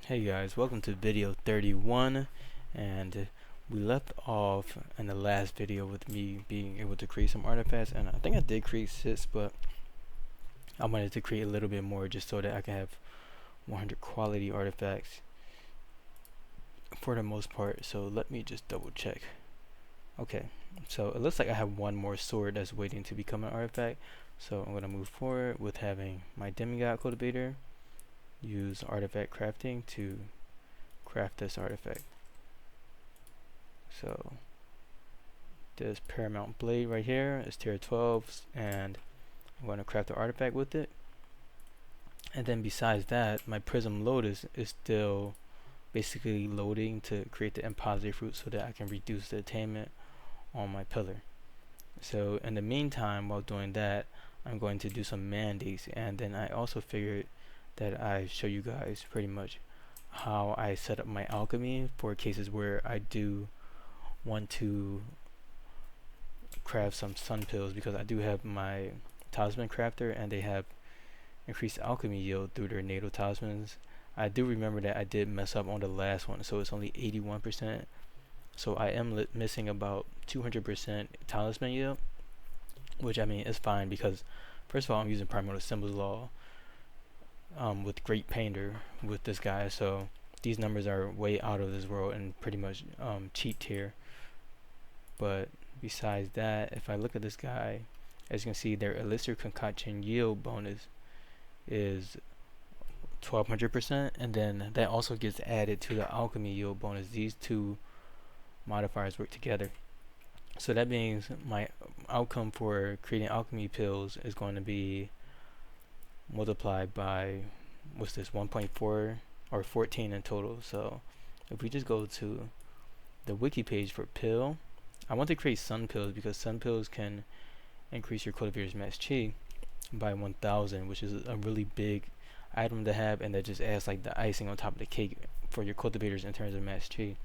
Hey guys, welcome to video 31, and we left off in the last video with me being able to create some artifacts, and I think I did create 6, but I wanted to create a little bit more just so that I can have 100 quality artifacts for the most part. So let me just double check. Okay, so it looks like I have one more sword that's waiting to become an artifact, so I'm going to move forward with having my demigod cultivator use artifact crafting to craft this artifact. So this paramount blade right here is tier 12, and I'm going to craft the artifact with it. And then besides that, my prism lotus is still basically loading to create the impositor fruit so that I can reduce the attainment on my pillar. So in the meantime, while doing that, I'm going to do some mandates, and then I also figured that I show you guys pretty much how I set up my alchemy for cases where I do want to craft some sun pills, because I do have my talisman crafter and they have increased alchemy yield through their natal talismans. I do remember that I did mess up on the last one, so it's only 81%, so I am missing about 200% talisman yield, which I mean is fine because first of all I'm using primordial symbols law with Great Painter with this guy, so these numbers are way out of this world and pretty much cheat tier. But besides that, if I look at this guy, as you can see, their elixir concoction yield bonus is 1200%, and then that also gets added to the alchemy yield bonus. These two modifiers work together, so that means my outcome for creating alchemy pills is going to be multiplied by, what's this, 1.4 or 14 in total. So if we just go to the wiki page for pill, I want to create sun pills because sun pills can increase your cultivator's max chi by 1000, which is a really big item to have, and that just adds like the icing on top of the cake for your cultivators in terms of max chi.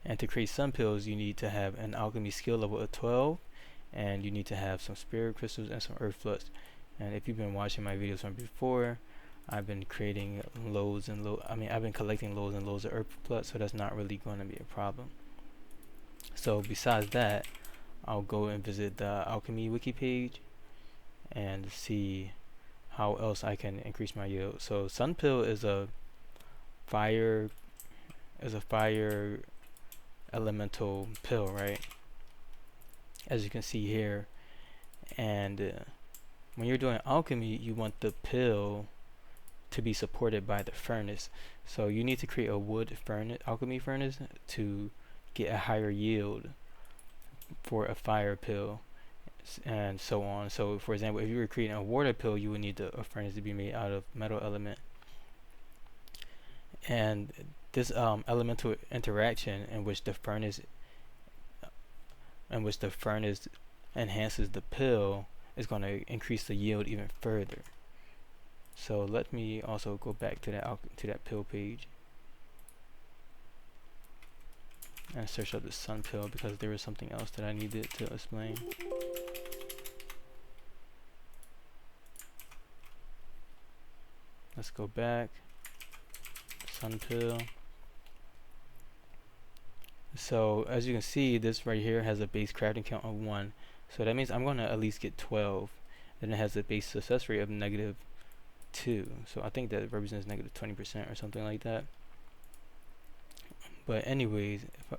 And to create sun pills, you need to have an alchemy skill level of 12, and you need to have some spirit crystals and some earth flux. And if you've been watching my videos from before, I've been creating loads and I've been collecting loads and loads of earth flux, so that's not really going to be a problem. So besides that, I'll go and visit the alchemy wiki page and see how else I can increase my yield. So sun pill is a fire elemental pill, right? As you can see here, and when you're doing alchemy, you want the pill to be supported by the furnace. So you need to create a wood furnace, alchemy furnace, to get a higher yield for a fire pill, and so on. So for example, if you were creating a water pill, you would need a furnace to be made out of metal element. And this elemental interaction in which the furnace enhances the pill is going to increase the yield even further. So let me also go back to that pill page and search up the sun pill, because there was something else that I needed to explain. Let's go back. Sun pill. So as you can see, this right here has a base crafting count of 1. So that means I'm going to at least get 12. Then it has a base success rate of -2. So I think that represents -20% or something like that. But anyways, if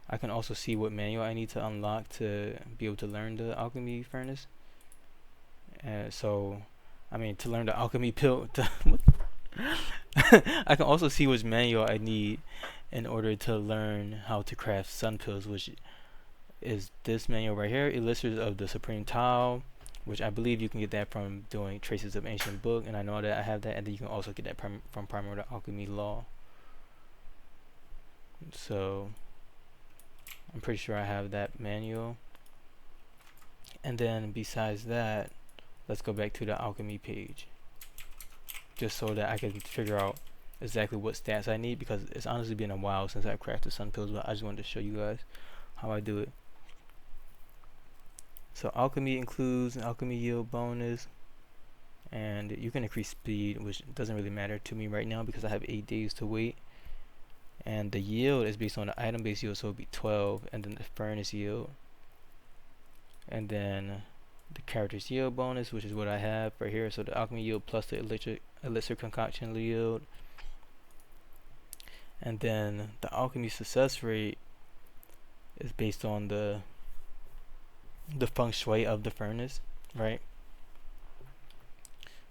I can also see what manual I need to unlock to be able to learn the alchemy furnace. So, I mean, to learn the alchemy pill, I can also see which manual I need in order to learn how to craft sun pills, which is this manual right here, Elixirs of the Supreme Tao, which I believe you can get that from doing Traces of Ancient Book, and I know that I have that, and then you can also get that from Primordial Alchemy Law. So I'm pretty sure I have that manual. And then besides that, let's go back to the alchemy page, just so that I can figure out exactly what stats I need, because it's honestly been a while since I've crafted sun pills, but I just wanted to show you guys how I do it. So alchemy includes an alchemy yield bonus, and you can increase speed, which doesn't really matter to me right now because I have 8 days to wait. And the yield is based on the item based yield, so it'll be 12, and then the furnace yield, and then the character's yield bonus, which is what I have right here. So the alchemy yield plus the elixir concoction yield, and then the alchemy success rate is based on the feng shui of the furnace, right?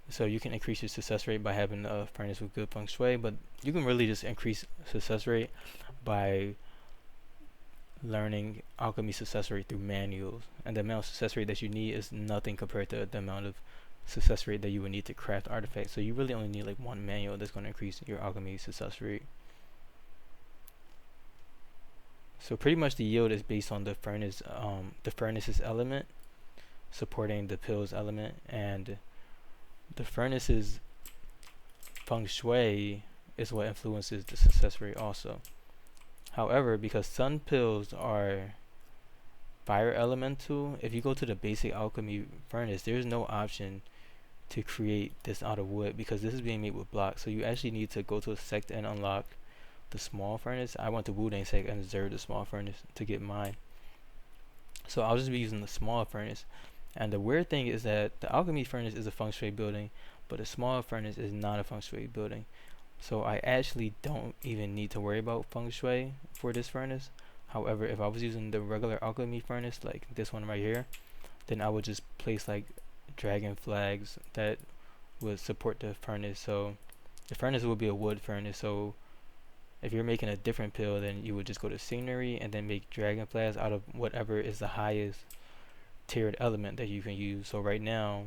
So you can increase your success rate by having a furnace with good feng shui, but you can really just increase success rate by learning alchemy success rate through manuals, and the amount of success rate that you need is nothing compared to the amount of success rate that you would need to craft artifacts. So you really only need like one manual that's going to increase your alchemy success rate. So pretty much the yield is based on the furnace's element supporting the pills element, and the furnace's feng shui is what influences the success rate also. However, because sun pills are fire elemental, if you go to the basic alchemy furnace, there's no option to create this out of wood because this is being made with blocks. So you actually need to go to a sect and unlock the small furnace. I went to Wudang sect and observed the small furnace to get mine. So I'll just be using the small furnace. And the weird thing is that the alchemy furnace is a feng shui building, but the small furnace is not a feng shui building. So I actually don't even need to worry about feng shui for this furnace. However, if I was using the regular alchemy furnace, like this one right here, then I would just place like dragon flags that would support the furnace. So the furnace would be a wood furnace. So if you're making a different pill, then you would just go to scenery and then make dragon flags out of whatever is the highest tiered element that you can use. So right now,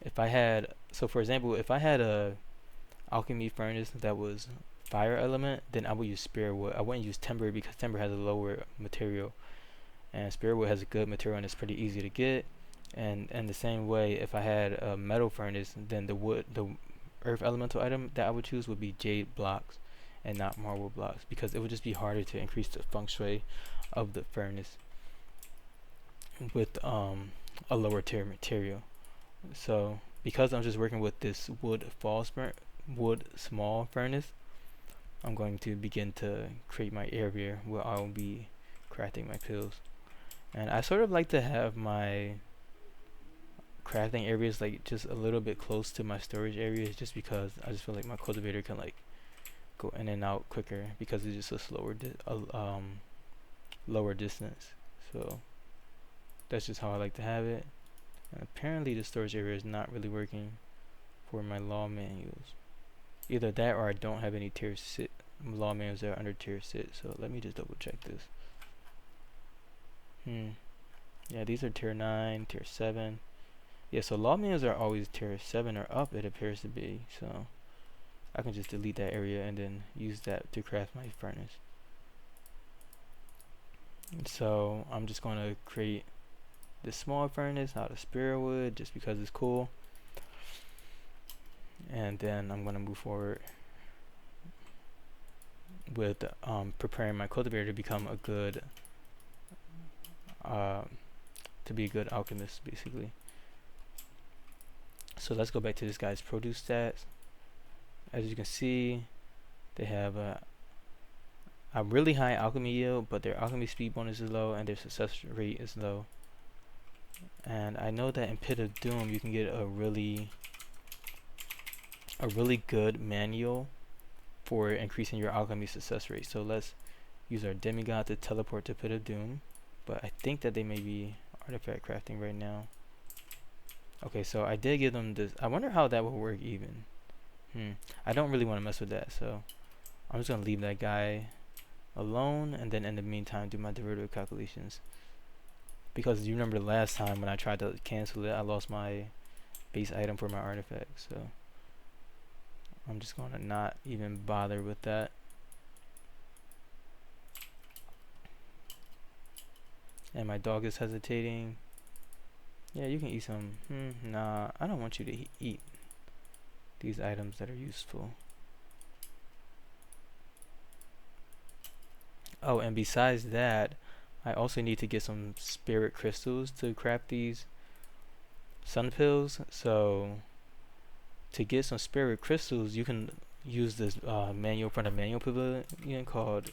if I had, so for example, if I had a alchemy furnace that was fire element, then I would use spirit wood. I wouldn't use timber because timber has a lower material, and spirit wood has a good material and it's pretty easy to get. And the same way, if I had a metal furnace, then the earth elemental item that I would choose would be jade blocks and not marble blocks, because it would just be harder to increase the feng shui of the furnace with a lower tier material. So because I'm just working with this wood small furnace, I'm going to begin to create my area where I'll be crafting my pills. And I sort of like to have my crafting areas like just a little bit close to my storage areas, just because I just feel like my cultivator can like go in and out quicker because it's just a lower distance. So that's just how I like to have it. And apparently the storage area is not really working for my law manuals. Either that or I don't have any tier 6 law manuals that are under tier 6. So let me just double check this. Yeah, these are tier 9, tier 7. Yeah, so law manuals are always tier 7 or up, it appears to be. So I can just delete that area and then use that to craft my furnace. And so I'm just going to create this small furnace out of spirit wood just because it's cool. And then I'm going to move forward with preparing my cultivator to become a good to be a good alchemist, basically. So let's go back to this guy's produce stats. As you can see, they have a really high alchemy yield, but their alchemy speed bonus is low and their success rate is low. And I know that in Pit of Doom you can get a really good manual for increasing your alchemy success rate. So let's use our demigod to teleport to Pit of Doom, but I think that they may be artifact crafting right now. Okay, so I did give them this. I wonder how that will work even. I don't really want to mess with that, so I'm just gonna leave that guy alone, and then in the meantime do my derivative calculations, because you remember the last time when I tried to cancel it, I lost my base item for my artifact. So I'm just gonna not even bother with that. And my dog is hesitating. Yeah, you can eat some. Nah, I don't want you to eat these items that are useful. Oh, and besides that, I also need to get some spirit crystals to craft these sun pills. So to get some spirit crystals, you can use this manual from the manual pavilion called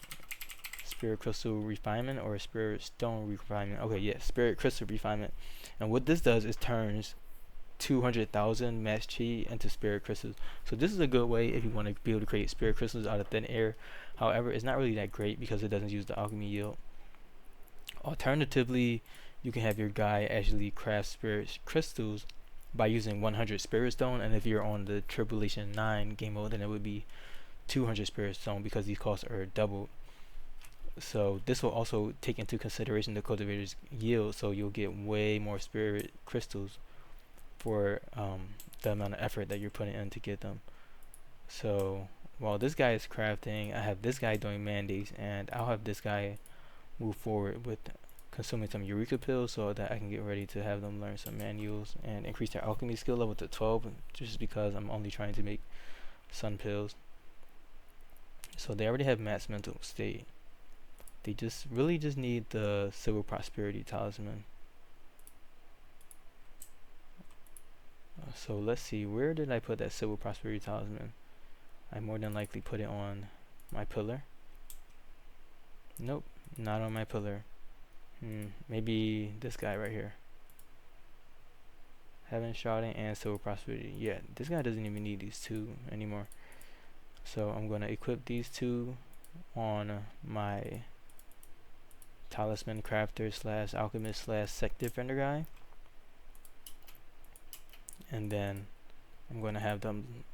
Spirit Crystal Refinement or Spirit Stone Refinement. Okay, yeah, Spirit Crystal Refinement. And what this does is turns 200,000 max chi into spirit crystals. So this is a good way if you want to be able to create spirit crystals out of thin air. However, it's not really that great because it doesn't use the alchemy yield. Alternatively, you can have your guy actually craft spirit crystals by using 100 spirit stone, and if you're on the Tribulation 9 game mode, then it would be 200 spirit stone because these costs are doubled. So this will also take into consideration the cultivator's yield, so you'll get way more spirit crystals for the amount of effort that you're putting in to get them. So while this guy is crafting, I have this guy doing mandates, and I'll have this guy move forward with consuming some Eureka pills so that I can get ready to have them learn some manuals and increase their alchemy skill level to 12, just because I'm only trying to make sun pills. So they already have max mental state. They just really just need the Civil Prosperity Talisman. So let's see, where did I put that Civil Prosperity Talisman? I more than likely put it on my pillar. Nope, not on my pillar. Maybe this guy right here. Heaven Shrouding and Civil Prosperity. Yeah, this guy doesn't even need these two anymore. So I'm going to equip these two on my Talisman Crafter / Alchemist / Sect Defender guy. And then I'm going to have them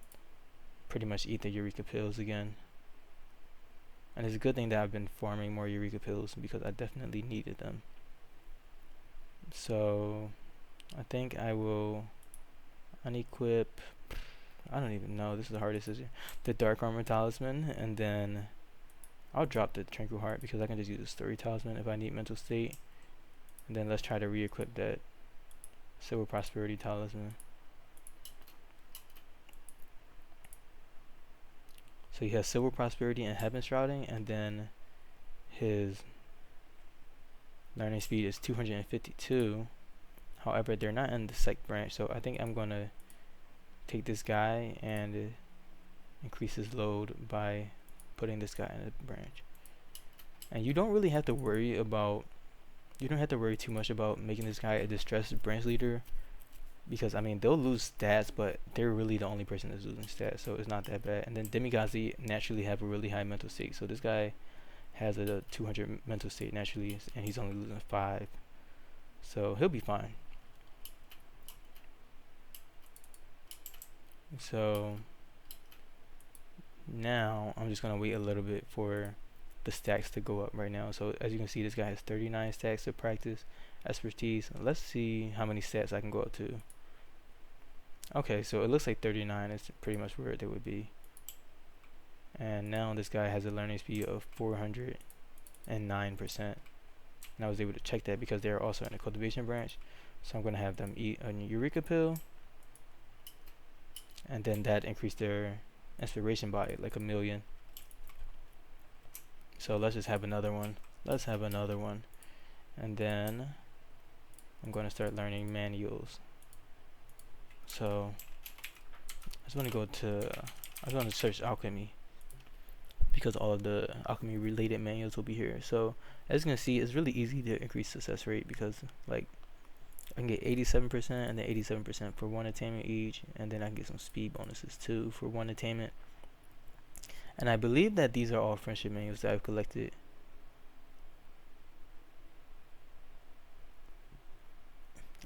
pretty much eat the Eureka pills again. And it's a good thing that I've been farming more Eureka pills because I definitely needed them. So I think I will unequip, I don't even know, this is the hardest decision, the Dark Armor Talisman, and then I'll drop the Tranquil Heart because I can just use the Story Talisman if I need mental state. And then let's try to re-equip that Civil Prosperity Talisman. So he has Civil Prosperity and Heaven Shrouding, and then his learning speed is 252. However, they're not in the Sect branch, so I think I'm going to take this guy and increase his load by putting this guy in the branch. And you don't really have to worry about, you don't have to worry too much about making this guy a distressed branch leader, because I mean they'll lose stats, but they're really the only person that's losing stats, so it's not that bad. And then demigods naturally have a really high mental state, so this guy has a 200 mental state naturally, and he's only losing 5, so he'll be fine. So now I'm just gonna wait a little bit for the stacks to go up right now. So as you can see, this guy has 39 stacks of practice expertise. Let's see how many stats I can go up to. Okay, so it looks like 39 is pretty much where they would be. And now this guy has a learning speed of 409%. And I was able to check that because they're also in the cultivation branch. So I'm going to have them eat a Eureka pill. And then that increased their inspiration by like 1,000,000. So let's just have another one. Let's have another one. And then I'm going to start learning manuals. So I just want to go to, I just want to search alchemy because all of the alchemy related manuals will be here. So as you can see, it's really easy to increase success rate because like I can get 87% and then 87% for 1 attainment each, and then I can get some speed bonuses too for 1 attainment. And I believe that these are all friendship manuals that I've collected.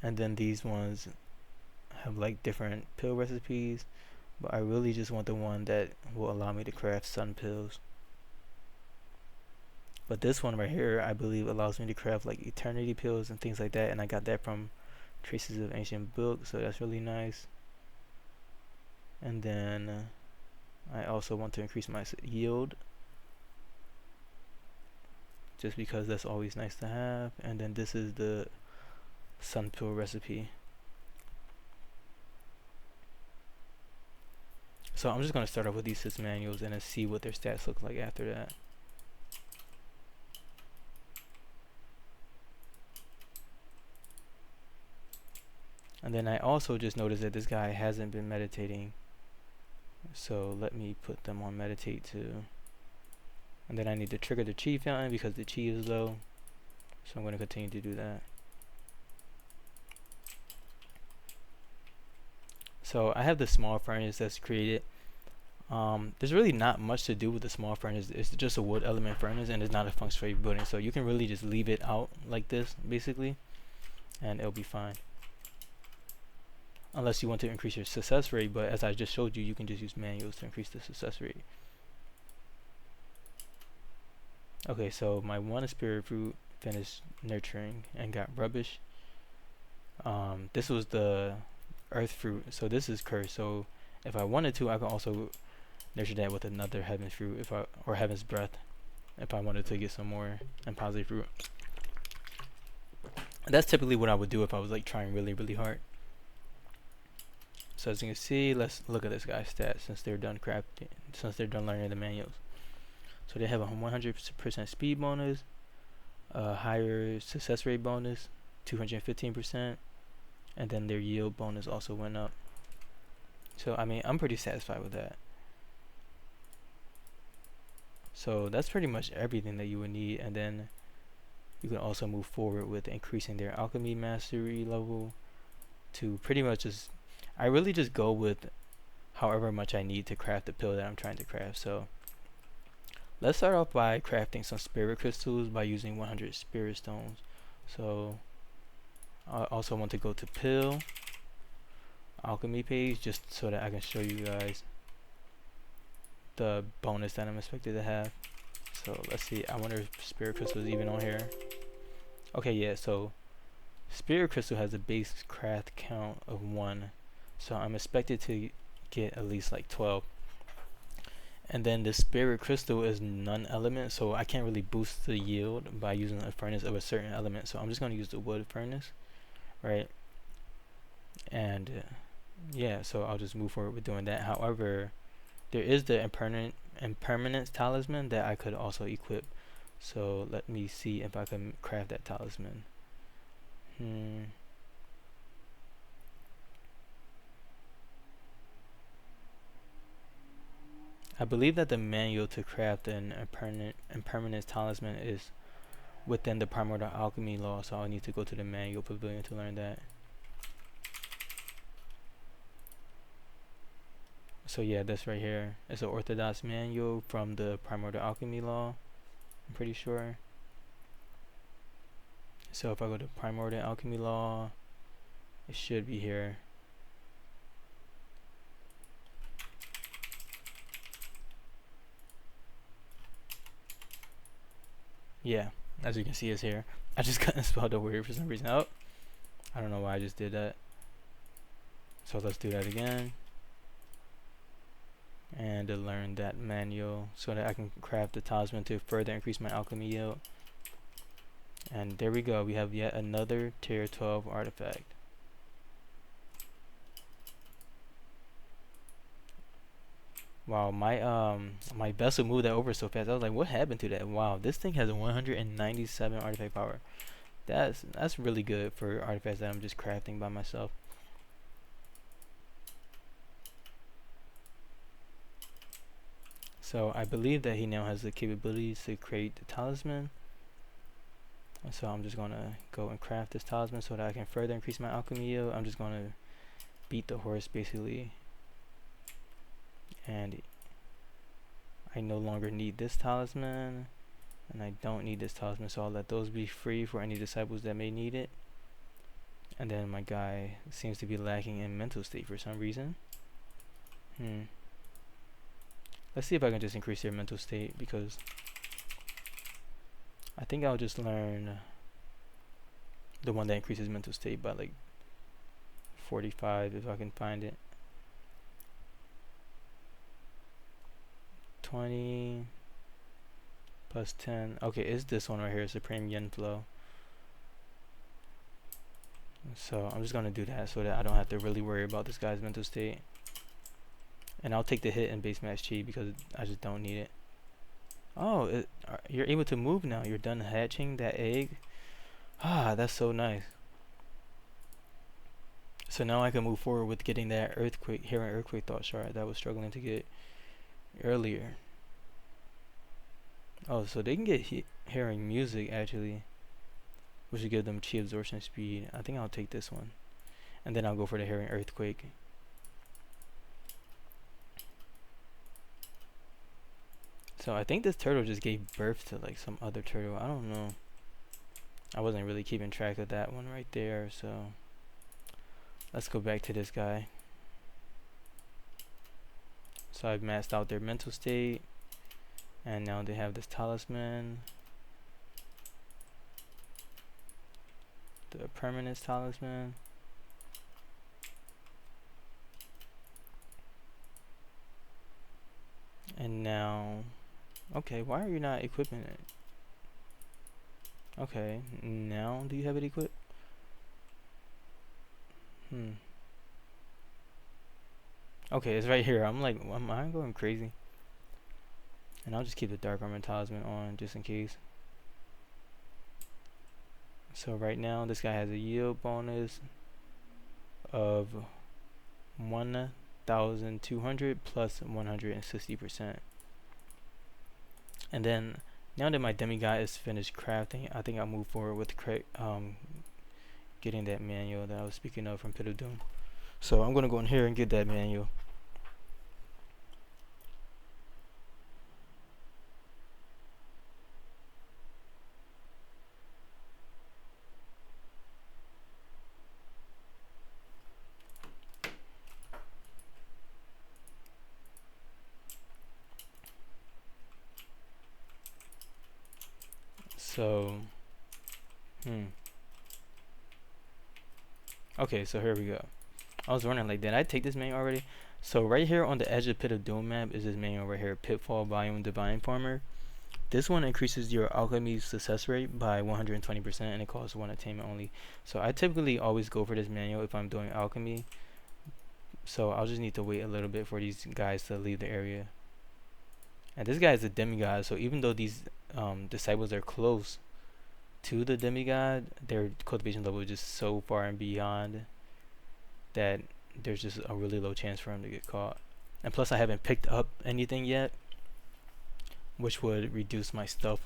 And then these ones have like different pill recipes, but I really just want the one that will allow me to craft sun pills. But this one right here, I believe, allows me to craft like eternity pills and things like that, and I got that from Traces of Ancient Book, so that's really nice. And then I also want to increase my yield, just because that's always nice to have. And then this is the sun pill recipe. So I'm just going to start off with these 6 manuals and then see what their stats look like after that. And then I also just noticed that this guy hasn't been meditating So let me put them on meditate too. And then I need to trigger the chi fountain because the chi is low. So I'm going to continue to do that. So I have the small furnace that's created. There's really not much to do with the small furnace. It's just a wood element furnace and it's not a feng shui building. So you can really just leave it out like this basically and it'll be fine. Unless you want to increase your success rate, but as I just showed you, you can just use manuals to increase the success rate. Okay, so my one spirit fruit finished nurturing and got rubbish. This was the earth fruit, so this is cursed. So if I wanted to, I could also nurture that with another heaven's fruit, or heaven's breath, if I wanted to get some more positive fruit. And that's typically what I would do if I was like trying really, really hard. So as you can see, let's look at this guy's stats since they're done crafting, since they're done learning the manuals. So they have a 100% speed bonus, a higher success rate bonus, 215%, and then their yield bonus also went up. So I mean, I'm pretty satisfied with that. So that's pretty much everything that you would need, and then you can also move forward with increasing their alchemy mastery level to pretty much just, I really just go with however much I need to craft the pill that I'm trying to craft. So let's start off by crafting some spirit crystals by using 100 spirit stones. So I also want to go to pill alchemy page just so that I can show you guys the bonus that I'm expected to have. So let's see, I wonder if spirit crystal is even on here. Okay, yeah, so spirit crystal has a base craft count of 1, so I'm expected to get at least like 12. And then the spirit crystal is non-element, so I can't really boost the yield by using a furnace of a certain element, so I'm just going to use the wood furnace, right? And yeah, so I'll just move forward with doing that. However, there is the impermanence talisman that I could also equip. So let me see if I can craft that talisman. I believe that the manual to craft an impermanence talisman is within the primordial alchemy law, so I'll need to go to the manual pavilion to learn that. So yeah, this right here is an orthodox manual from the primordial alchemy law, I'm pretty sure. So if I go to primordial alchemy law, it should be here. Yeah, as you can see, it's here. I just couldn't spell the word for some reason. Oh, I don't know why I just did that. So let's do that again. And to learn that manual so that I can craft the talisman to further increase my alchemy yield. And there we go, we have yet another tier 12 artifact. Wow, my vessel moved that over so fast. I was like, what happened to that? Wow, this thing has 197 artifact power. That's really good for artifacts that I'm just crafting by myself. So I believe that he now has the capabilities to create the talisman. So I'm just gonna go and craft this talisman so that I can further increase my alchemy yield. I'm just gonna beat the horse basically. And I no longer need this talisman, and I don't need this talisman, so I'll let those be free for any disciples that may need it. And then my guy seems to be lacking in mental state for some reason. Let's see if I can just increase their mental state, because I think I'll just learn the one that increases mental state by like 45 if I can find it. 20 plus 10. Okay, it's this one right here, Supreme Yen Flow. So I'm just gonna do that so that I don't have to really worry about this guy's mental state. And I'll take the hit in base max chi because I just don't need it. Oh, you're able to move now. You're done hatching that egg. Ah, that's so nice. So now I can move forward with getting that earthquake, hearing earthquake thought shard that I was struggling to get earlier. Oh, so they can get hearing music actually, which would give them chi absorption speed. I think I'll take this one, and then I'll go for the hearing earthquake. So I think this turtle just gave birth to like some other turtle. I don't know. I wasn't really keeping track of that one right there. So let's go back to this guy. So I've maxed out their mental state, and now they have this talisman, the permanence talisman. And now, okay, why are you not equipping it? Okay, now do you have it equipped? Okay, it's right here. I'm like, am I going crazy? And I'll just keep the dark armor talisman on just in case. So right now this guy has a yield bonus of 1,200 plus 160%. And then now that my demigod is finished crafting, I think I'll move forward with getting that manual that I was speaking of from Pit of Doom. So I'm gonna go in here and get that manual. So, okay, so here we go. I was wondering, like, did I take this manual already? So right here on the edge of Pit of Doom map is this manual right here, Pitfall Volume Divine Farmer. This one increases your alchemy success rate by 120%, and it costs 1 attainment only. So I typically always go for this manual if I'm doing alchemy. So I'll just need to wait a little bit for these guys to leave the area. And this guy is a demigod, so even though these disciples are close to the demigod, their cultivation level is just so far and beyond that there's just a really low chance for him to get caught. And plus I haven't picked up anything yet, which would reduce my stuff.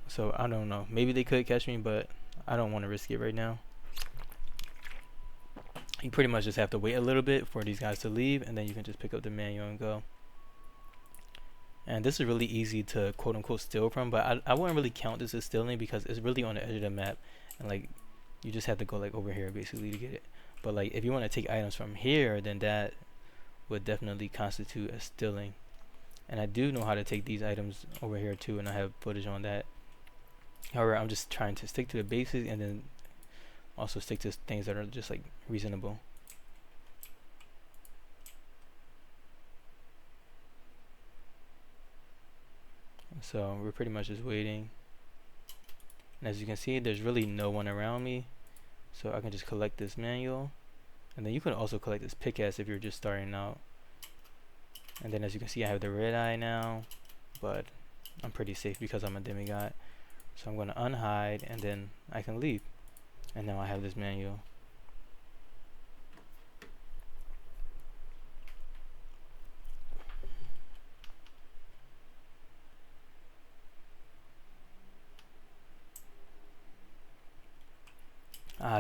So I don't know, maybe they could catch me, but I don't want to risk it right now. You pretty much just have to wait a little bit for these guys to leave, and then you can just pick up the manual and go. And this is really easy to quote unquote steal from, but I wouldn't really count this as stealing because it's really on the edge of the map, and like you just have to go like over here basically to get it. But like if you want to take items from here, then that would definitely constitute as stealing. And I do know how to take these items over here too, and I have footage on that. However, I'm just trying to stick to the basics and then also stick to things that are just like reasonable. So we're pretty much just waiting, and as you can see there's really no one around me, so I can just collect this manual, and then you can also collect this pickaxe if you're just starting out. And then as you can see I have the red eye now, but I'm pretty safe because I'm a demigod. So I'm going to unhide and then I can leave, and now I have this manual.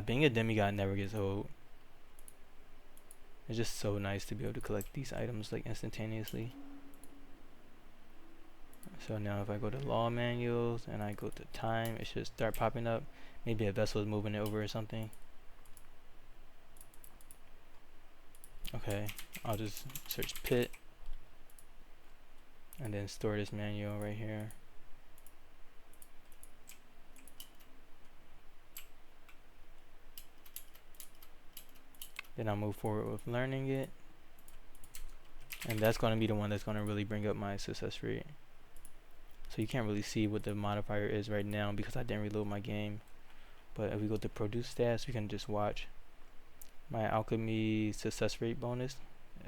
Being a demigod never gets old. It's just so nice to be able to collect these items like instantaneously. So now if I go to law manuals and I go to time, it should start popping up. Maybe a vessel is moving it over or something. Okay, I'll just search pit and then store this manual right here. Then I'll move forward with learning it, and that's going to be the one that's going to really bring up my success rate. So you can't really see what the modifier is right now because I didn't reload my game, but if we go to produce stats, we can just watch my alchemy success rate bonus.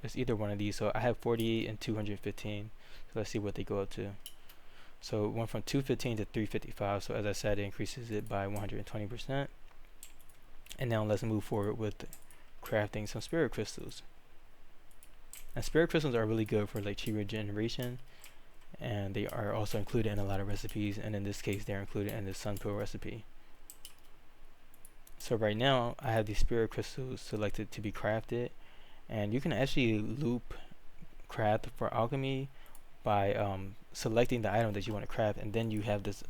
It's either one of these, so I have 48 and 215, so let's see what they go up to. So it went from 215 to 355, so as I said, it increases it by 120%. And now let's move forward with crafting some spirit crystals. And spirit crystals are really good for like chi regeneration, and they are also included in a lot of recipes, and in this case they're included in the sun pill recipe. So right now I have these spirit crystals selected to be crafted, and you can actually loop craft for alchemy by selecting the item that you want to craft, and then you have this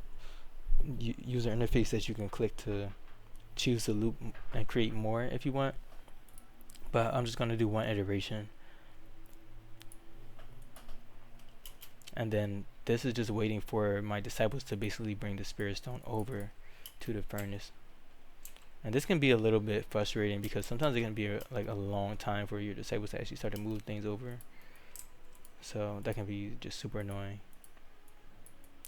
user interface that you can click to choose the loop and create more if you want. But I'm just going to do one iteration, and then this is just waiting for my disciples to basically bring the spirit stone over to the furnace. And this can be a little bit frustrating because sometimes it can be like a long time for your disciples to actually start to move things over. So that can be just super annoying.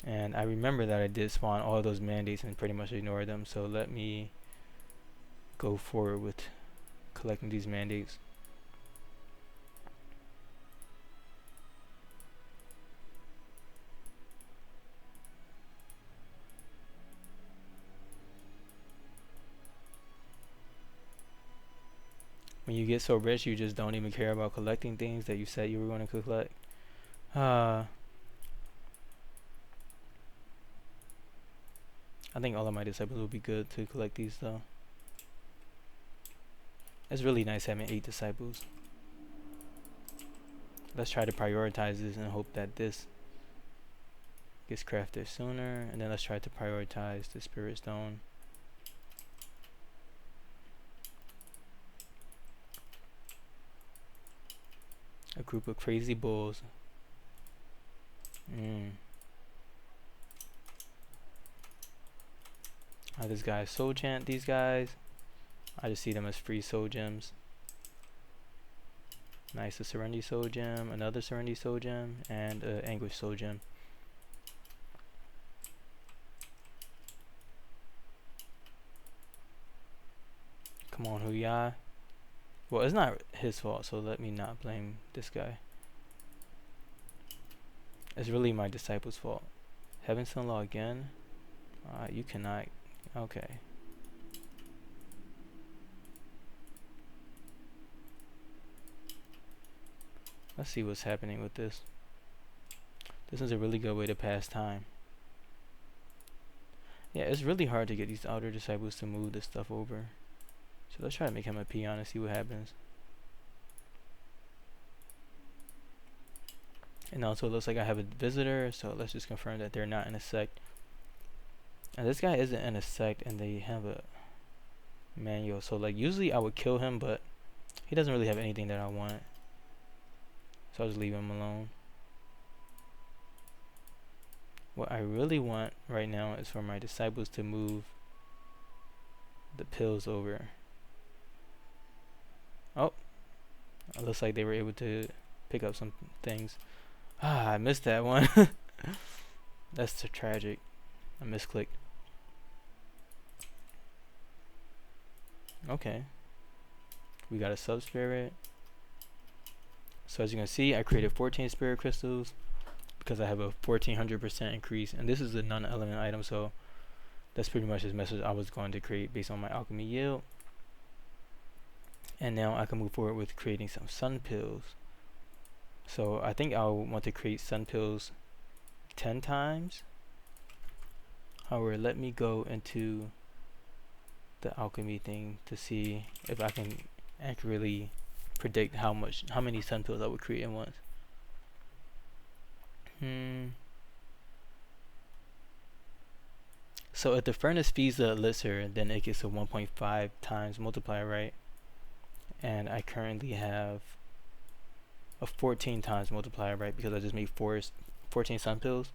And I remember that I did spawn all those mandates and pretty much ignore them. So let me go forward with collecting these mandates. When you get so rich, you just don't even care about collecting things that you said you were going to collect. I think all of my disciples will be good to collect these though. It's really nice having 8 disciples. Let's try to prioritize this and hope that this gets crafted sooner, and then let's try to prioritize the spirit stone. A group of crazy bulls. This guy soul chant these guys. I just see them as free soul gems. Nice, a Serenity soul gem, another Serenity soul gem, and an Anguish soul gem. Come on, Huya. Well, it's not his fault, so let me not blame this guy. It's really my disciple's fault. Heaven Son Law again? You cannot. Okay. Let's see what's happening with this. This is a really good way to pass time. Yeah, it's really hard to get these outer disciples to move this stuff over. So let's try to make him a peon and see what happens. And also it looks like I have a visitor, so let's just confirm that they're not in a sect. And this guy isn't in a sect, and they have a manual. So like usually I would kill him, but he doesn't really have anything that I want. So I'll just leave him alone. What I really want right now is for my disciples to move the pills over. Oh, it looks like they were able to pick up some things. I missed that one. That's tragic. I misclicked. Okay. We got a sub spirit. So as you can see, I created 14 spirit crystals because I have a 1400% increase, and this is a non-element item, so that's pretty much this message I was going to create based on my alchemy yield. And now I can move forward with creating some sun pills. So I think I'll want to create sun pills 10 times. However, let me go into the alchemy thing to see if I can accurately predict how many sun pills I would create at once. So if the furnace feeds the elixir, then it gets a 1.5 times multiplier, right? And I currently have a 14 times multiplier, right? Because I just made 14 sun pills.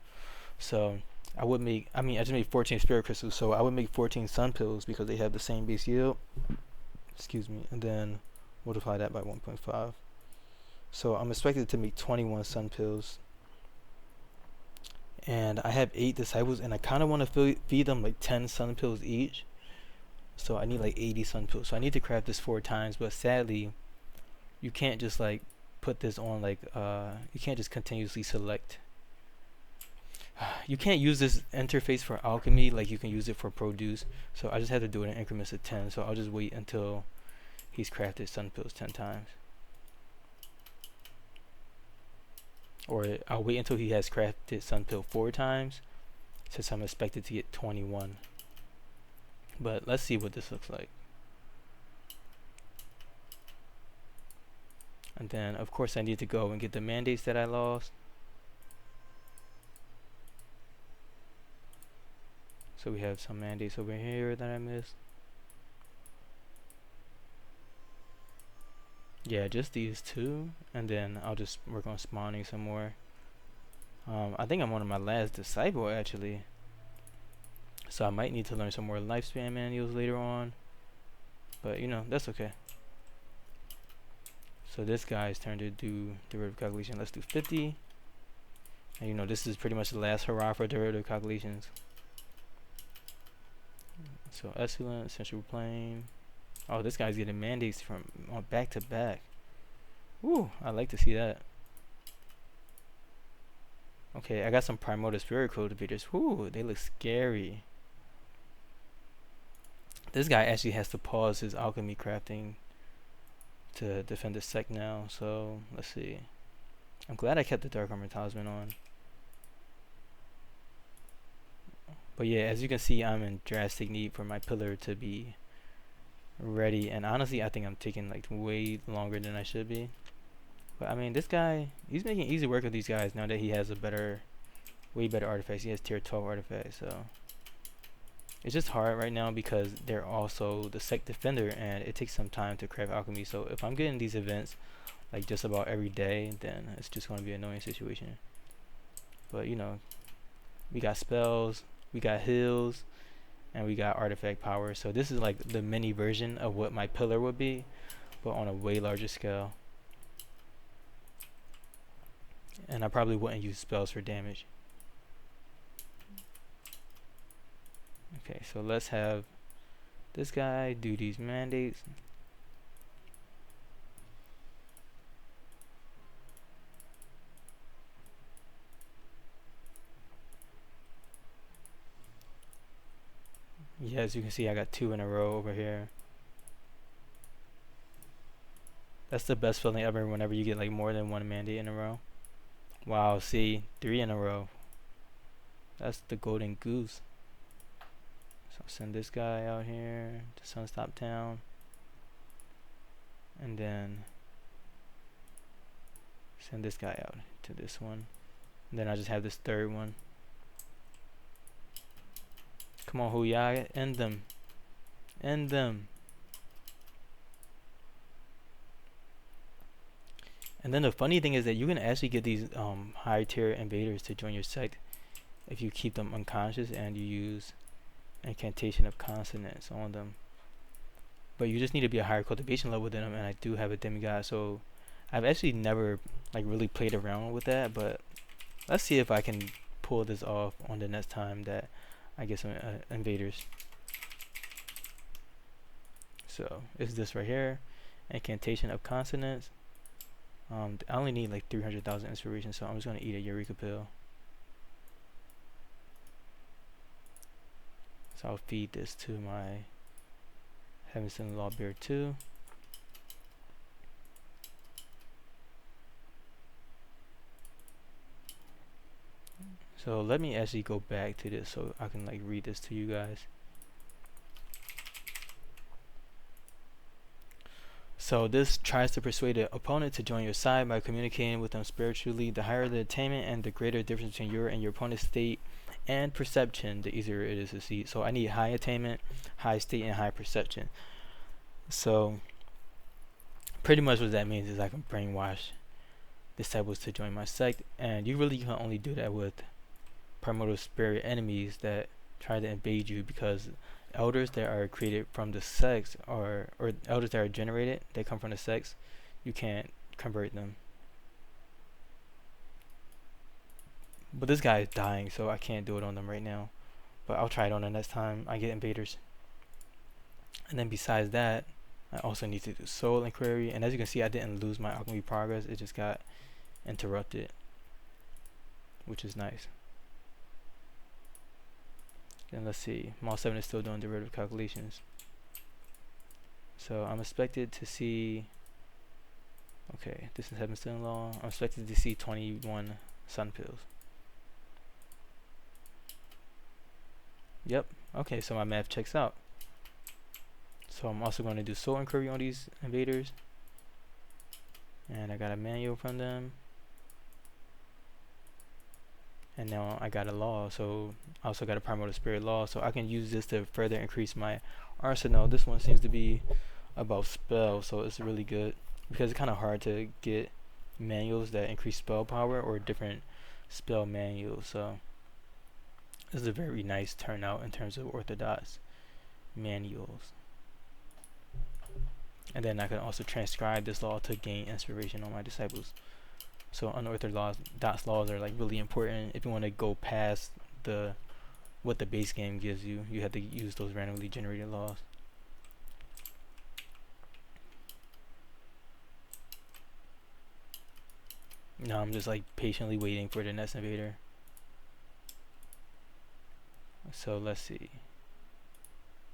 So I just made 14 spirit crystals, so I would make 14 sun pills because they have the same base yield. Excuse me, and then multiply that by 1.5. So I'm expected to make 21 sun pills. And I have 8 disciples, and I kind of want to feed them like 10 sun pills each. So I need like 80 sun pills. So I need to craft this 4 times, but sadly, you can't just like put this on like you can't just continuously select. You can't use this interface for alchemy like you can use it for produce. So I just had to do it in increments of 10. So I'll just wait until he's crafted sun pills 10 times. Or I'll wait until he has crafted sun pill 4 times, since I'm expected to get 21. But let's see what this looks like. And then of course I need to go and get the mandates that I lost. So we have some mandates over here that I missed. Yeah, just these two, and then I'll just work on spawning some more. I think I'm on my last disciple actually, so I might need to learn some more lifespan manuals later on, but you know, that's okay. So this guy's turn to do derivative calculation. Let's do 50, and you know, this is pretty much the last hurrah for derivative calculations. So excellent, central plane. Oh, this guy's getting mandates from back to back. Woo, I like to see that. Okay, I got some primordial spirit cultivators. Whoo, they look scary. This guy actually has to pause his alchemy crafting to defend the sect now. So let's see. I'm glad I kept the dark armor talisman on. But yeah, as you can see, I'm in drastic need for my pillar to be ready, and honestly I think I'm taking like way longer than I should be. But I mean, this guy, he's making easy work of these guys now that he has a way better artifacts. He has tier 12 artifacts, so it's just hard right now because they're also the sect defender and it takes some time to craft alchemy. So if I'm getting these events like just about every day, then it's just going to be an annoying situation. But you know, we got spells, we got heals, and we got artifact power. So this is like the mini version of what my pillar would be, but on a way larger scale. And I probably wouldn't use spells for damage. Okay, so let's have this guy do these mandates. Yeah, as you can see, I got 2 in a row over here. That's the best feeling ever whenever you get like more than 1 mandate in a row. Wow, see, 3 in a row. That's the golden goose. So I'll send this guy out here to Sunstop Town. And then send this guy out to this one. And then I just have this third one. Come on, Huya, end them. End them. And then the funny thing is that you can actually get these high tier invaders to join your sect if you keep them unconscious and you use incantation of consonants on them. But you just need to be a higher cultivation level than them, and I do have a demigod, so I've actually never like really played around with that, but let's see if I can pull this off on the next time that I get some invaders. So it's this right here, incantation of consonants. I only need like 300,000 inspiration, so I'm just gonna eat a Eureka pill. So I'll feed this to my Heaven Law Bear 2. So let me actually go back to this so I can like read this to you guys. So this tries to persuade the opponent to join your side by communicating with them spiritually. The higher the attainment and the greater the difference between your and your opponent's state and perception, the easier it is to see. So I need high attainment, high state, and high perception. So pretty much what that means is I can brainwash disciples to join my sect, and you really can only do that with primordial spirit enemies that try to invade you, because elders that are created from the sects or elders that are generated, they come from the sects, you can't convert them. But this guy is dying, so I can't do it on them right now, but I'll try it on the next time I get invaders. And then besides that, I also need to do soul inquiry, and as you can see, I didn't lose my alchemy progress, it just got interrupted, which is nice. Then let's see, Mall 7 is still doing derivative calculations. So I'm expected to see, okay, this is heaven still law. I'm expected to see 21 sun pills. Yep. Okay, so my math checks out. So I'm also going to do soul inquiry on these invaders. And I got a manual from them. And now I got a law, so I also got a primordial spirit law, so I can use this to further increase my arsenal. This one seems to be about spell, so it's really good because it's kind of hard to get manuals that increase spell power or different spell manuals. So this is a very nice turnout in terms of orthodox manuals. And then I can also transcribe this law to gain inspiration on my disciples. So unorthodox laws are like really important. If you want to go past what the base game gives you, you have to use those randomly generated laws. Now I'm just like patiently waiting for the next invader. So let's see.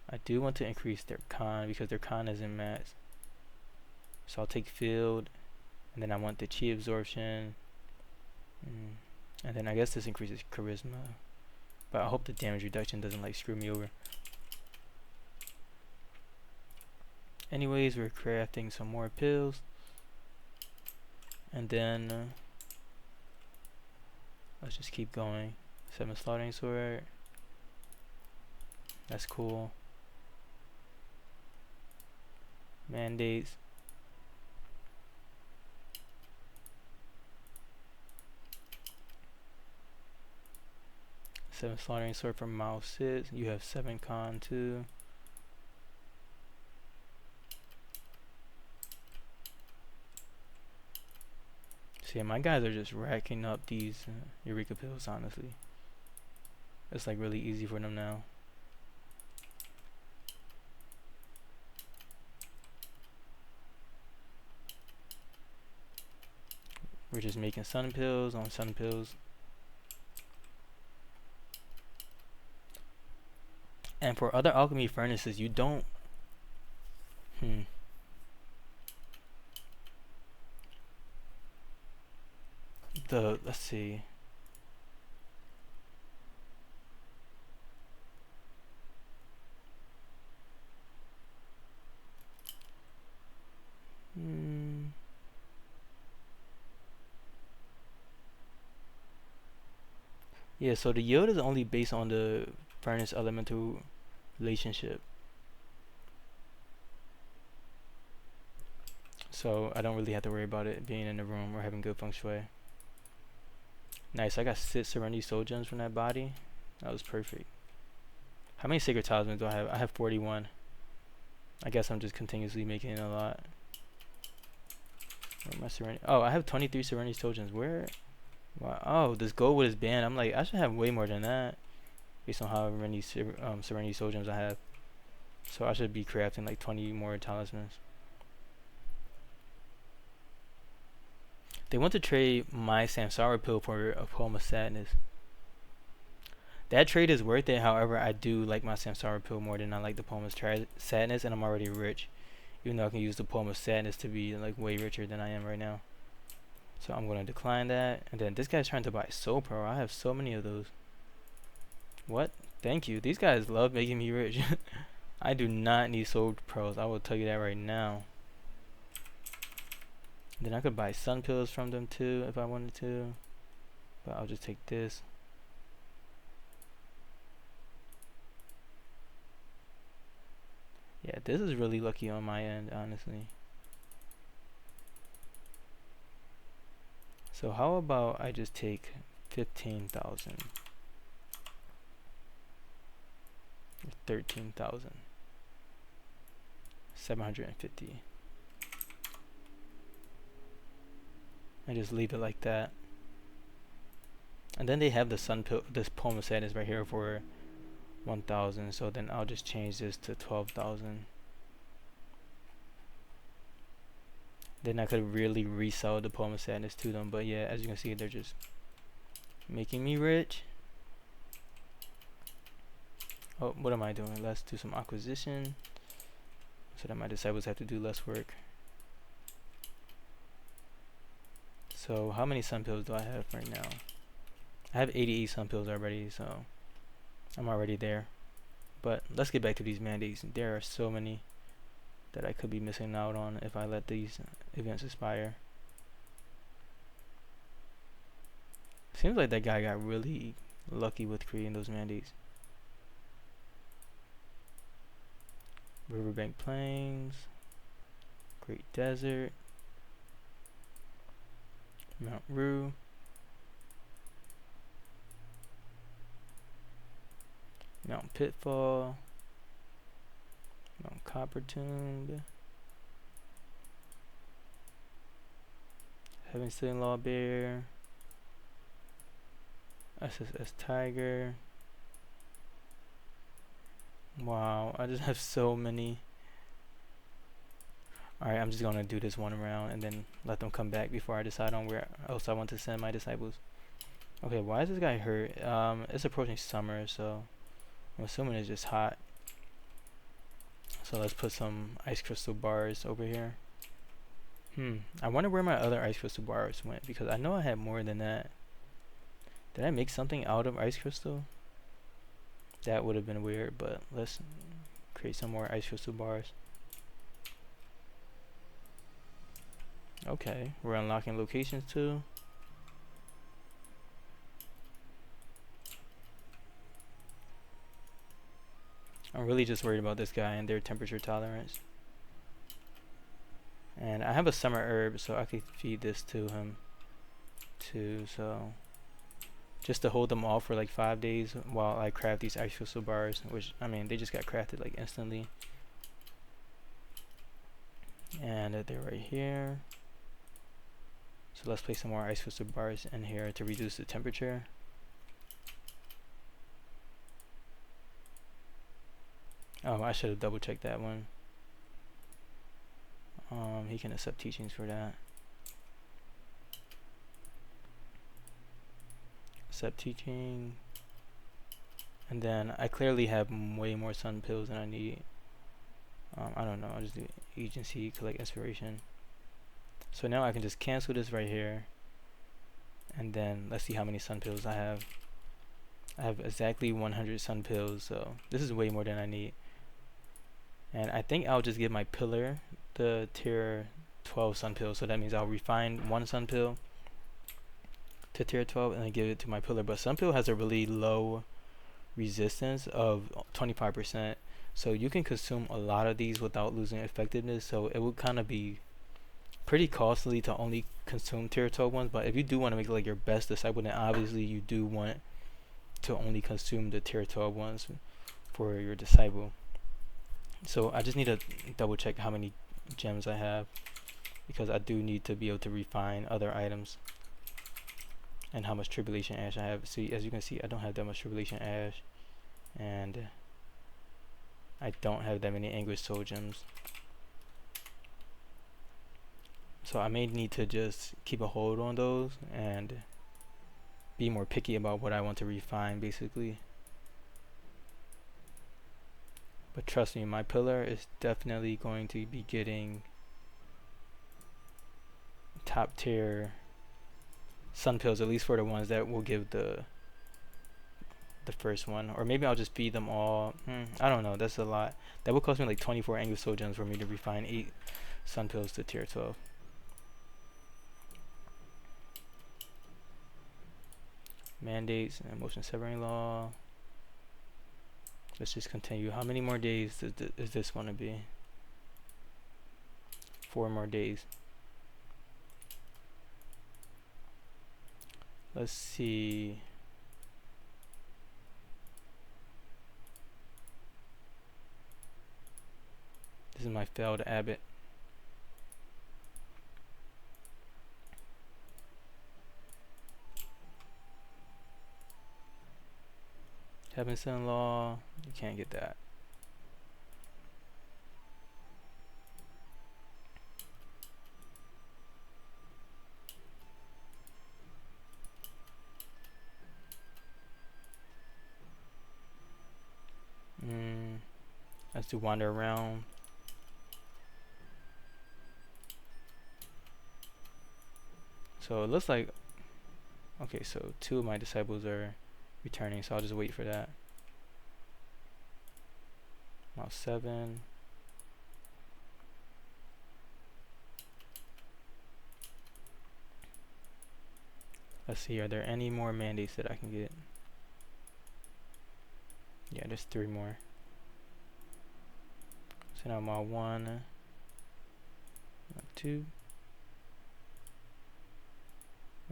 I do want to increase their con because their con isn't maxed. So I'll take field, and then I want the chi absorption, and then I guess this increases charisma, but I hope the damage reduction doesn't like screw me over. Anyways, we're crafting some more pills, and then let's just keep going. 7 slaughtering sword, that's cool. Mandates. Seven slaughtering sword from Mao 6. You have 7 con too. See, my guys are just racking up these Eureka pills, honestly. It's like really easy for them now. We're just making sun pills on sun pills. And for other alchemy furnaces, you don't let's see. Yeah, so the yield is only based on the furnace elemental relationship. So I don't really have to worry about it being in the room or having good feng shui. Nice, I got 6 Serenity Soul Gems from that body. That was perfect. How many Sacred Talismans do I have? I have 41. I guess I'm just continuously making a lot. Where my Serenity? Oh, I have 23 Serenity Soul Gems. Where? Wow. Oh, this gold with his band. I'm like, I should have way more than that, based on how many Serenity Soul Gems I have. So I should be crafting like 20 more talismans. They want to trade my Samsara pill for a Poem of Sadness. That trade is worth it. However, I do like my Samsara pill more than I like the Poem of Sadness, and I'm already rich. Even though I can use the Poem of Sadness to be like way richer than I am right now. So I'm going to decline that. And then this guy's trying to buy Soul Pearl. I have so many of those. What? Thank you. These guys love making me rich. I do not need Soul Pearls. I will tell you that right now. Then I could buy sun pills from them too if I wanted to. But I'll just take this. Yeah, this is really lucky on my end, honestly. So how about I just take 15,000 or 13,000. 750. And just leave it like that. And then they have the sun pill, this Poem of Sadness right here for 1,000. So then I'll just change this to 12,000. Then I could really resell the Poem of Sadness to them. But yeah, as you can see, they're just making me rich. Oh, what am I doing? Let's do some acquisition. so that my disciples have to do less work. So how many sun pills do I have right now? I have 88 sun pills already, so I'm already there. But let's get back to these mandates. There are so many that I could be missing out on if I let these events expire. Seems like that guy got really lucky with creating those mandates. Riverbank Plains, Great Desert, Mount Rue, Mount Pitfall, Mount Coppertomb, Heaven Sitting Law Bear, SSS Tiger. Wow, I just have so many. Alright, I'm just gonna do this one round and then let them come back before I decide on where else I want to send my disciples. Okay, why is this guy hurt? It's approaching summer, so I'm assuming it's just hot. So let's put some ice crystal bars over here. I wonder where my other ice crystal bars went, because I know I had more than that. Did I make something out of ice crystal? That would have been weird, but let's create some more ice crystal bars. Okay, we're unlocking locations too. I'm really just worried about this guy and their temperature tolerance. And I have a summer herb, so I could feed this to him too, so just to hold them off for like 5 days while I craft these ice crystal bars, which, I mean, they just got crafted like instantly. And they're right here. So let's place some more ice crystal bars in here to reduce the temperature. Oh, I should have double checked that one. He can accept teachings for that. Accept teaching. And then I clearly have way more sun pills than I need. I don't know, I'll just do agency, collect inspiration. So now I can just cancel this right here. And then let's see how many sun pills I have. I have exactly 100 sun pills, so this is way more than I need. And I think I'll just give my pillar the tier 12 sun pill, so that means I'll refine one sun pill to tier 12 and then give it to my pillar. But sun pill has a really low resistance of 25%, so you can consume a lot of these without losing effectiveness, so it would kind of be pretty costly to only consume tier 12 ones. But if you do want to make like your best disciple, then obviously you do want to only consume the tier 12 ones for your disciple. So I just need to double check how many gems I have, because I do need to be able to refine other items, and how much tribulation ash I have. See, as you can see, I don't have that much tribulation ash, and I don't have that many anguish soul gems. So I may need to just keep a hold on those and be more picky about what I want to refine, basically. But trust me, my pillar is definitely going to be getting top tier sun pills, at least for the ones that will give the first one. Or maybe I'll just feed them all. I don't know, that's a lot. That would cost me like 24 anguish soul gems for me to refine 8 sun pills to tier 12. Mandates and motion severing law. Let's just continue. How many more days is this going to be? 4 more days. Let's see. This is my failed abbot. Heaven Sent Law, you can't get that. Let's do wander around. So it looks like, okay, so 2 of my disciples are returning, so I'll just wait for that. Mouse 7. Let's see, are there any more mandates that I can get? Yeah, there's 3 more. So now Mod 1, Mod 2.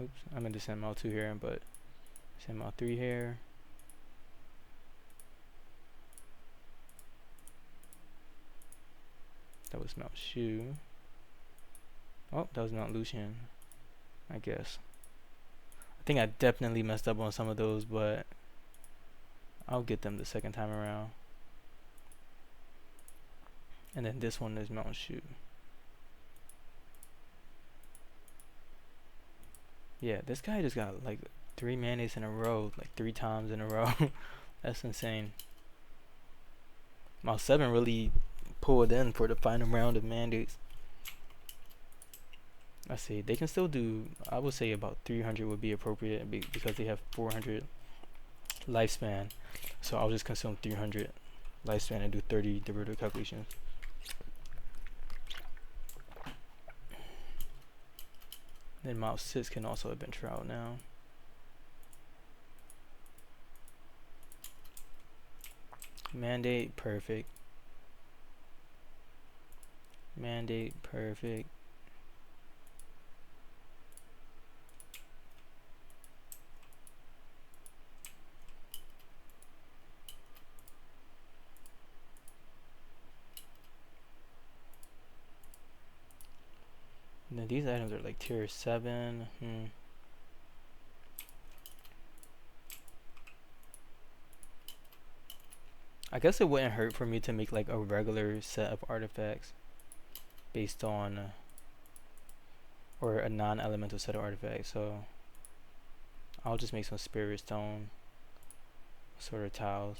Oops, I meant to send Mod 2 here, but send Mod 3 here. That was Mount Shu. Oh, that was Mount Lucian, I guess. I think I definitely messed up on some of those, but I'll get them the second time around. And then this one is Mount Shu. Yeah, this guy just got like 3 mandates in a row, like 3 times in a row. That's insane. Mount 7 really pulled in for the final round of mandates. Let's see, they can still do, I would say about 300 would be appropriate because they have 400 lifespan. So I'll just consume 300 lifespan and do 30 derivative calculations. Then Mount 6 can also adventure out now. Mandate, perfect. Mandate, perfect. And then these items are like tier 7. I guess it wouldn't hurt for me to make like a regular set of artifacts based on or a non-elemental set of artifacts. So I'll just make some spirit stone sort of tiles.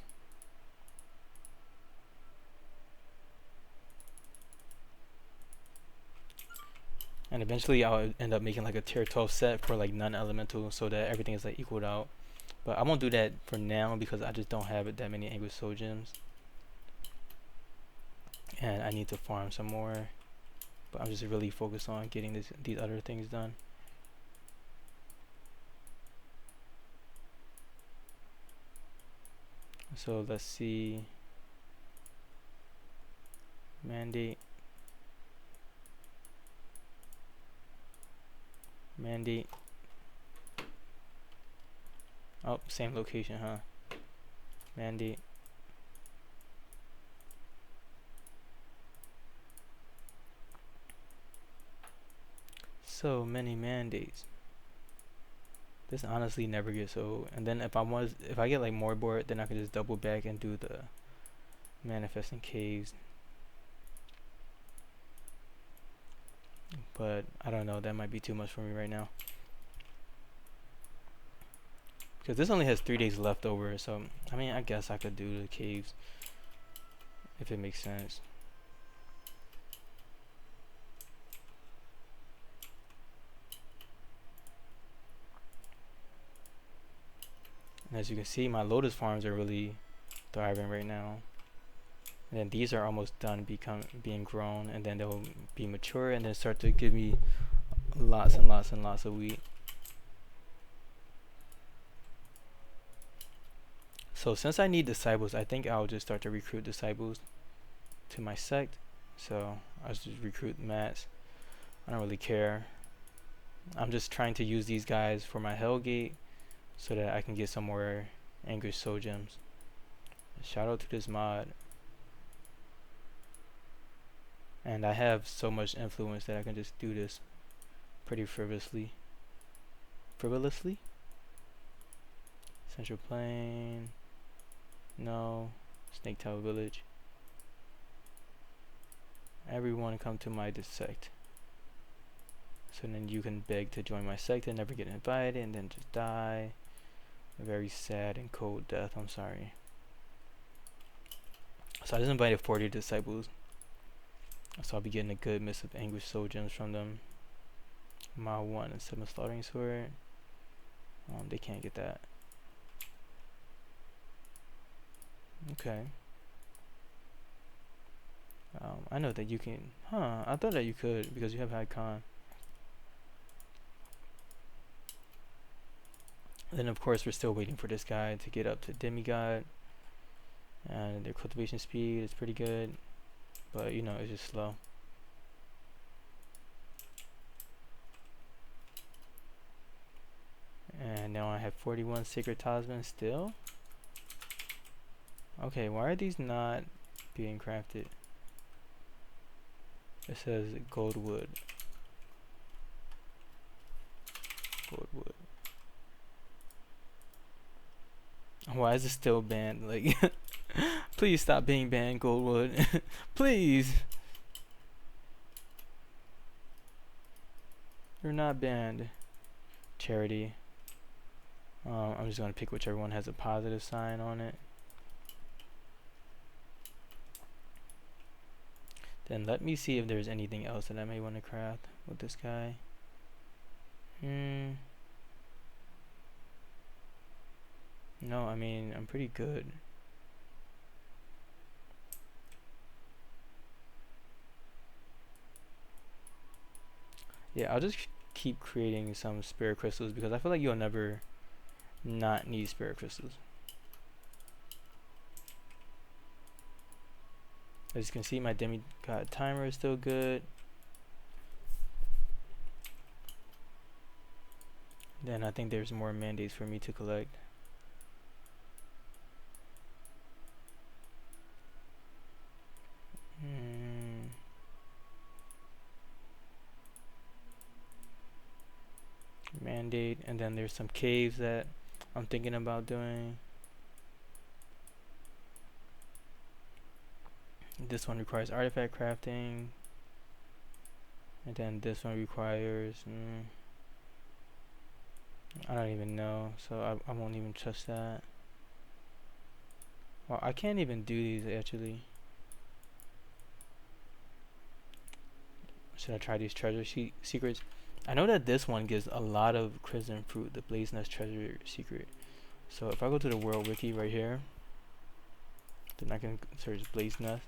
And eventually I'll end up making like a tier 12 set for like non-elemental so that everything is like equaled out. But I won't do that for now because I just don't have it that many Anguish Soul Gems. And I need to farm some more. But I'm just really focused on getting these other things done. So let's see. Mandate. Mandate. Oh, same location, huh? Mandate. So many mandates. This honestly never gets old. And then if I get like more bored, then I can just double back and do the manifesting caves. But I don't know, that might be too much for me right now. Because this only has 3 days left over, so I mean I guess I could do the caves if it makes sense. And as you can see, my lotus farms are really thriving right now. And then these are almost done being grown, and then they'll be mature and then start to give me lots and lots and lots of wheat. So since I need disciples, I think I'll just start to recruit disciples to my sect. So I'll just recruit mats. I don't really care. I'm just trying to use these guys for my Hellgate so that I can get some more Anguish Soul Gems. Shout out to this mod. And I have so much influence that I can just do this pretty frivolously. Central Plain. No. Snake Tower Village. Everyone come to my sect. So then you can beg to join my sect and never get invited and then just die. A very sad and cold death, I'm sorry. So I just invited 40 disciples. So I'll be getting a good mix of Anguish Soul Gems from them. Mile 1 and 7 slaughtering sword. They can't get that. Okay. I know that you can. Huh, I thought that you could because you have high con. Then of course we're still waiting for this guy to get up to demigod. And their cultivation speed is pretty good. But you know, it's just slow. And now I have 41 sacred talismans still. Okay, why are these not being crafted? It says gold wood. Gold wood. Why is it still banned? Like, please stop being banned, gold wood. Please. You're not banned. Charity. I'm just gonna pick whichever one has a positive sign on it. Then let me see if there's anything else that I may want to craft with this guy. No, I mean, I'm pretty good. Yeah, I'll just keep creating some spirit crystals because I feel like you'll never not need spirit crystals. As you can see, my demigod timer is still good. Then I think there's more mandates for me to collect. Mandate, and then there's some caves that I'm thinking about doing. This one requires artifact crafting, and then this one requires I don't even know, so I won't even trust that. Well, I can't even do these actually. Should I try these treasure secrets? I know that this one gives a lot of crimson fruit, the Blaze Nest treasure secret. So if I go to the world wiki right here, then I can search Blaze Nest.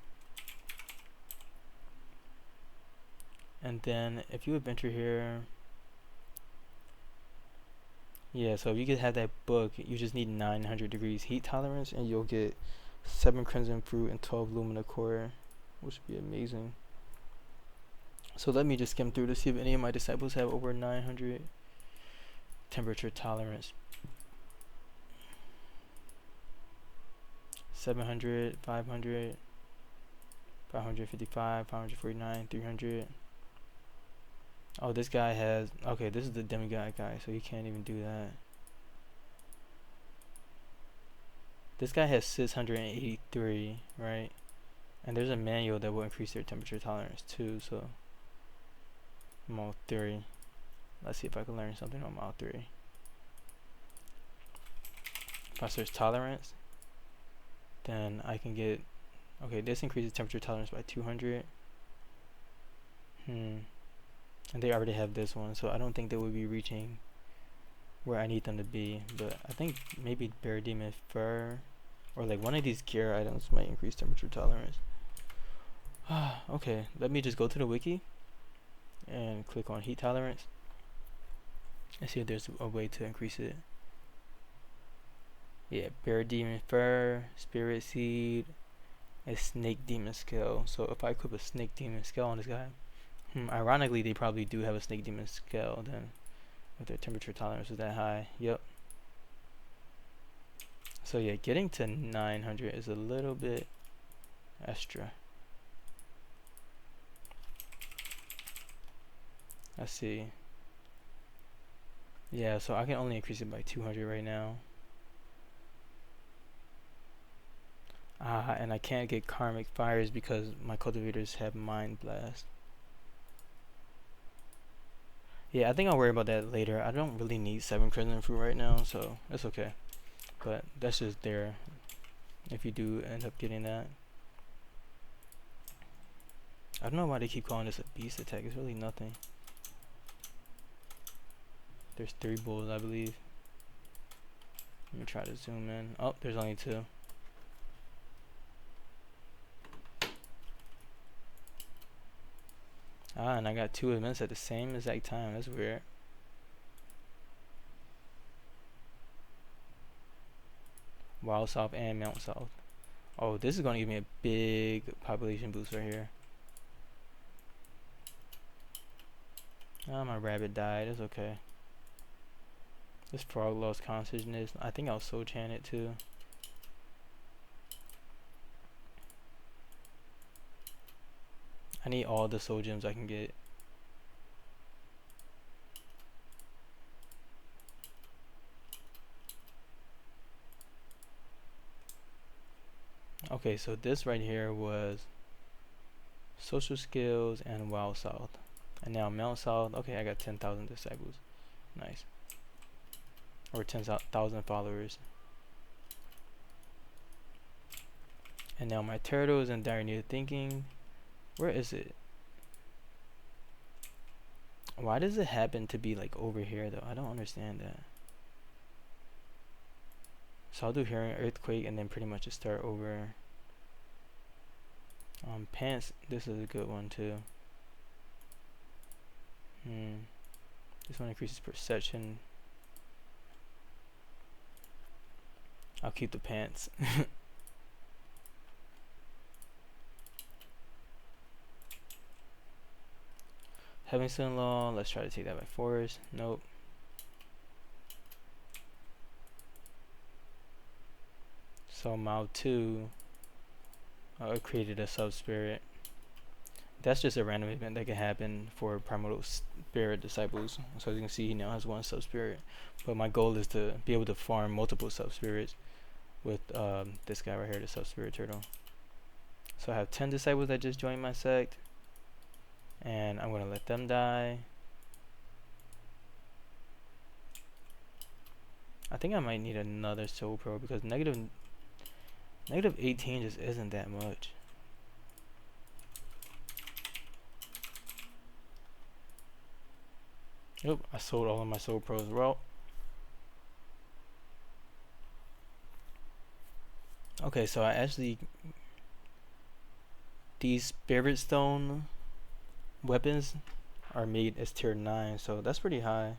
And then if you would venture here, yeah, so if you could have that book, you just need 900 degrees heat tolerance and you'll get 7 crimson fruit and 12 lumina core, which would be amazing. So let me just skim through to see if any of my disciples have over 900 temperature tolerance. 700, 500, 555, 549, 300. Oh, this guy has, okay, this is the demigod guy, so he can't even do that. This guy has 683, right? And there's a manual that will increase their temperature tolerance too, so Mode 3. Let's see if I can learn something on Mode 3. If I search tolerance, then I can get, okay, this increases temperature tolerance by 200. And they already have this one, so I don't think they would be reaching where I need them to be. But I think maybe Bear Demon Fur or like one of these gear items might increase temperature tolerance. Okay, let me just go to the wiki and click on heat tolerance and see if there's a way to increase it. Yeah, Bear Demon Fur, Spirit Seed, and Snake Demon Scale. So if I equip a Snake Demon Scale on this guy, ironically they probably do have a Snake Demon Scale then, if their temperature tolerance is that high. Yep. So yeah, getting to 900 is a little bit extra. Let's see. Yeah, so I can only increase it by 200 right now. And I can't get Karmic Fires because my cultivators have Mind Blast. Yeah, I think I'll worry about that later. I don't really need 7 crimson fruit right now, so it's okay. But that's just there if you do end up getting that. I don't know why they keep calling this a beast attack. It's really nothing. There's 3 bulls, I believe. Let me try to zoom in. Oh, there's only 2. Ah, and I got 2 events at the same exact time. That's weird. Wild South and Mount South. Oh, this is going to give me a big population boost right here. Ah, my rabbit died. It's okay. This frog lost consciousness. I think I'll soul chant it too. I need all the soul gems I can get. Okay, so this right here was social skills and Wild South. And now Mount South. Okay, I got 10,000 disciples. Nice. Or 10,000 followers. And now my turtle is in dire need of thinking. Where is it? Why does it happen to be like over here though? I don't understand that. So I'll do hearing earthquake and then pretty much just start over. Pants, this is a good one too. This one increases perception. I'll keep the pants. Having son-in-law, let's try to take that by force. Nope. So Mao 2 created a sub-spirit. That's just a random event that can happen for primordial spirit disciples. So as you can see, he now has 1 sub-spirit. But my goal is to be able to farm multiple sub-spirits with this guy right here, the sub-spirit turtle. So I have 10 disciples that just joined my sect. And I'm going to let them die. I think I might need another soul pro because negative 18 just isn't that much. Yep, I sold all of my soul pros. Well, okay, so I actually, these spirit stone weapons are made as tier 9, so that's pretty high.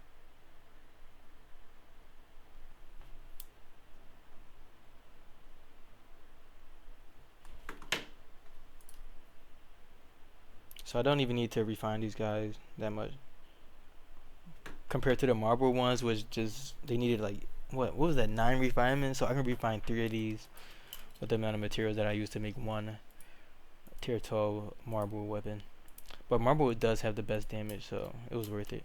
So I don't even need to refine these guys that much compared to the marble ones, which just they needed like what was that, 9 refinements. So I can refine 3 of these with the amount of materials that I used to make 1 tier 12 marble weapon. But marble does have the best damage, so it was worth it.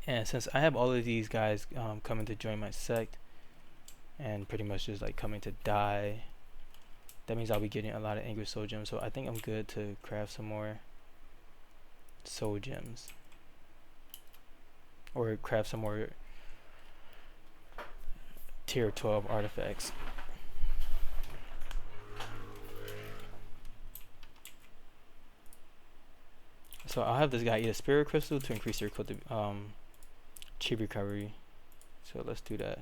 And since I have all of these guys coming to join my sect and pretty much just like coming to die, that means I'll be getting a lot of angry soul gems. So I think I'm good to craft some more soul gems, or craft some more tier 12 artifacts. So I'll have this guy eat a spirit crystal to increase your chi recovery. So let's do that.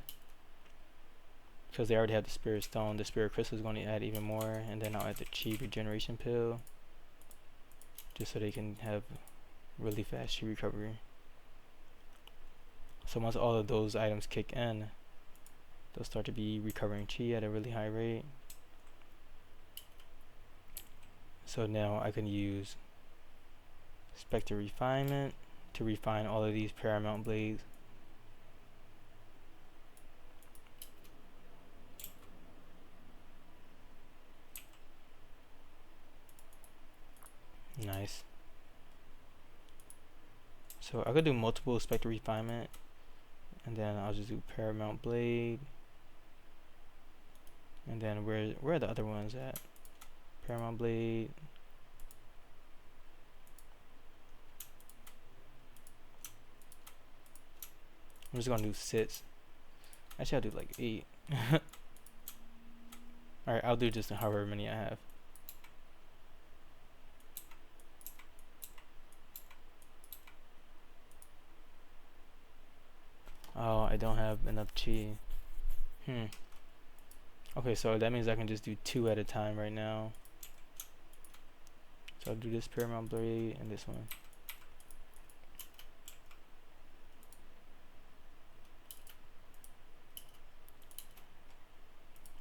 Because they already have the spirit stone, the spirit crystal is going to add even more, and then I'll add the chi regeneration pill, just so they can have really fast chi recovery. So once all of those items kick in, they'll start to be recovering chi at a really high rate. So now I can use Spectre Refinement to refine all of these Paramount blades. Nice. So I could do multiple Spectre Refinement, and then I'll just do Paramount Blade. And then where are the other ones at? Paramount Blade. I'm just gonna do 6. Actually, I'll do like 8. Alright, I'll do just however many I have. I don't have enough chi. Okay, so that means I can just do 2 at a time right now. So I'll do this Paramount Blade and this one.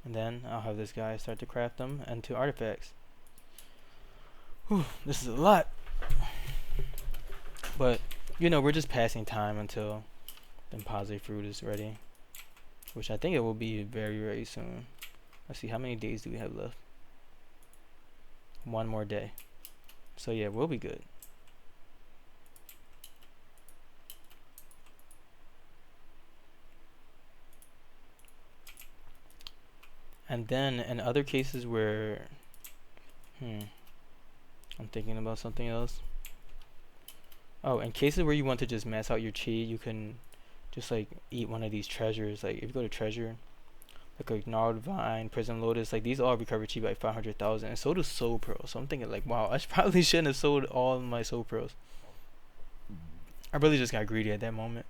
And then I'll have this guy start to craft them into artifacts. Whew, this is a lot. But, you know, we're just passing time until the Impossible Fruit is ready. Which I think it will be very, very soon. Let's see, how many days do we have left? 1 more day. So yeah, we'll be good. And then in other cases where I'm thinking about something else. Oh, in cases where you want to just max out your chi, you can just like eat one of these treasures. Like if you go to treasure, like a gnarled vine, prism lotus, like these all recover chi by 500,000, and so does soul pearls. So I'm thinking like, wow, I probably shouldn't have sold all my soul pearls. I really just got greedy at that moment.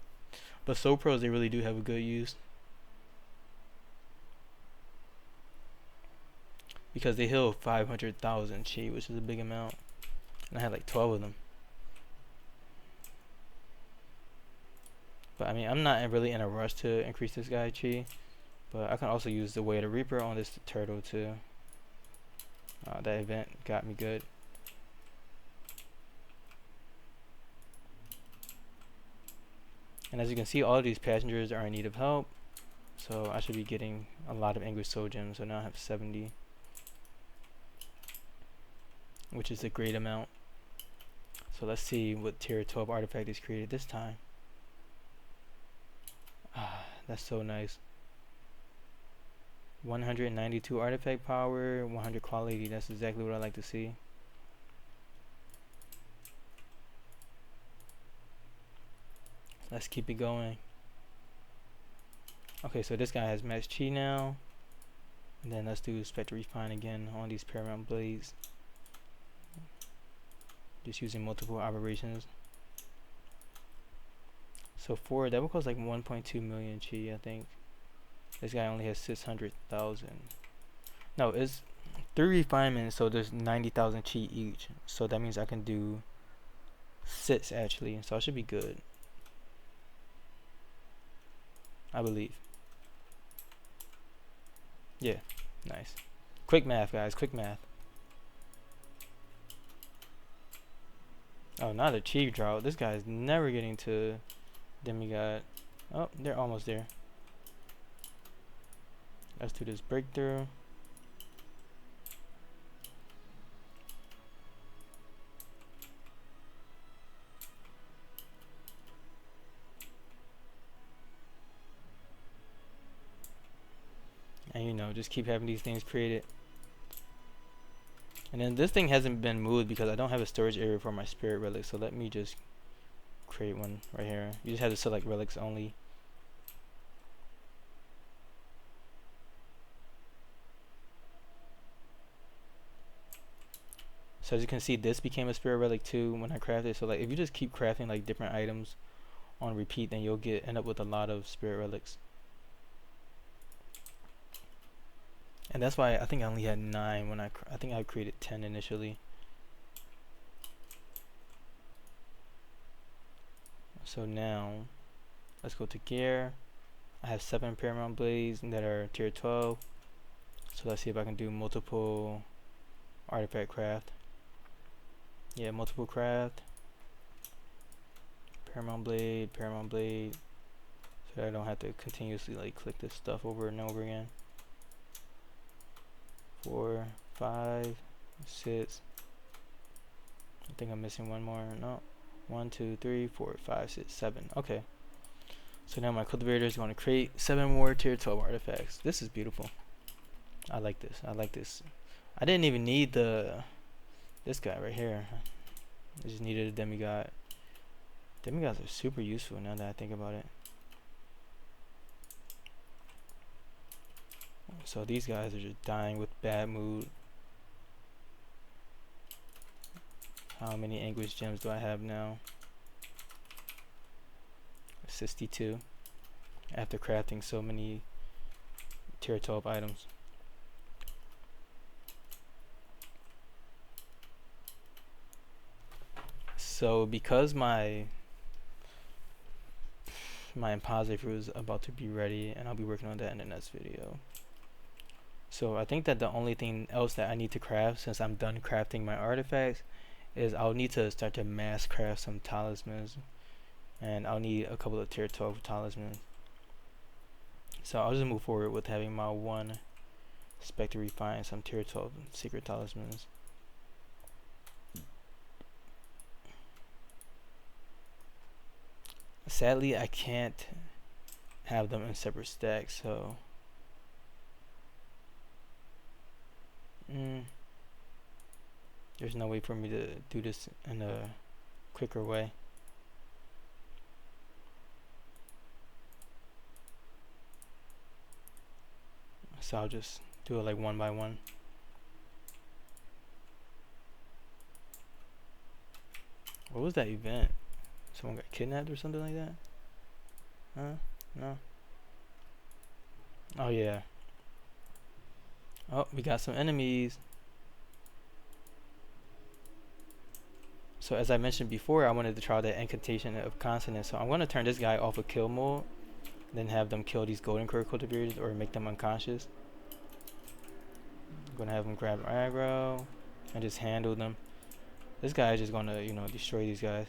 But soul pearls, they really do have a good use, because they heal 500,000 chi, which is a big amount, and I had like 12 of them. But I mean, I'm not really in a rush to increase this guy chi, but I can also use the Way of the Reaper on this turtle too. That event got me good. And as you can see, all of these passengers are in need of help, so I should be getting a lot of Anguish Soul Gems. So now I have 70, which is a great amount. So let's see what tier 12 artifact is created this time. That's so nice. 192 artifact power, 100 quality. That's exactly what I like to see. Let's keep it going. Okay, so this guy has max chi now. And then let's do Spectre Refine again on these Paramount Blades. Just using multiple operations. So that will cost like 1.2 million chi, I think. This guy only has 600,000. No, it's 3 refinements, so there's 90,000 chi each. So that means I can do 6 actually, so I should be good, I believe. Yeah, nice. Quick math, guys, quick math. Oh, not a chi drought. This guy's never getting to demigod. Oh, they're almost there. Let's do this breakthrough. And you know, just keep having these things created. And then this thing hasn't been moved because I don't have a storage area for my spirit relics. So let me just create one right here. You just have to select relics only. So as you can see, this became a spirit relic too when I crafted. So like if you just keep crafting like different items on repeat, then you'll end up with a lot of spirit relics. And that's why I think I only had 9 when I think I created 10 initially. So now let's go to gear. I have 7 Paramount Blades that are tier 12. So let's see if I can do multiple artifact craft. Yeah, multiple craft. Paramount Blade, so that I don't have to continuously like click this stuff over and over again. 4, 5, 6. I think I'm missing one more. No. 1, 2, 3, 4, 5, 6, 7. Okay. So now my cultivator is going to create 7 more tier 12 artifacts. This is beautiful. I like this. I like this. I didn't even need this guy right here. I just needed a demigod. Demigods are super useful now that I think about it. So these guys are just dying with bad mood. How many Anguish Gems do I have now? 62. after crafting so many tier 12 items. So because my imposter fruit is about to be ready, and I'll be working on that in the next video. So I think that the only thing else that I need to craft, since I'm done crafting my artifacts, is I'll need to start to mass craft some talismans, and I'll need a couple of tier 12 talismans. So I'll just move forward with having my one Spectre refine some tier 12 secret talismans. Sadly, I can't have them in separate stacks, so there's no way for me to do this in a quicker way. So I'll just do it like one by one. What was that event? Someone got kidnapped or something like that? Huh? No? Oh yeah. Oh, we got some enemies. So as I mentioned before, I wanted to try the incantation of consonants. So I'm going to turn this guy off of kill mode, then have them kill these golden core cultivators or make them unconscious. I'm going to have them grab aggro and just handle them. This guy is just going to, destroy these guys.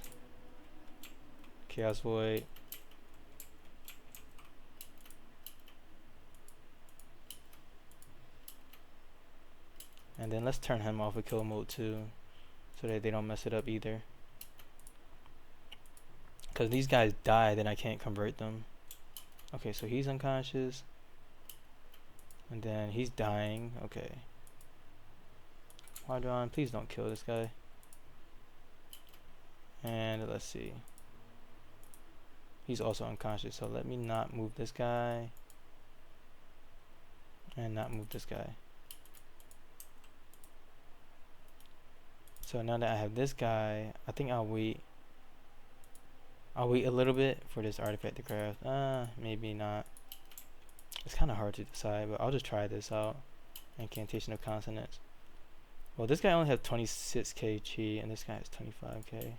Chaos Void. And then let's turn him off of kill mode too, so that they don't mess it up either. Because these guys die, then I can't convert them. Okay, so he's unconscious. And then he's dying. Okay. Quadron, please don't kill this guy. And let's see. He's also unconscious, so let me not move this guy. And not move this guy. So now that I have this guy, I think I'll wait a little bit for this artifact to craft. Maybe not. It's kind of hard to decide, but I'll just try this out. Incantation of Consonants. Well, this guy only has 26k chi, and this guy has 25k.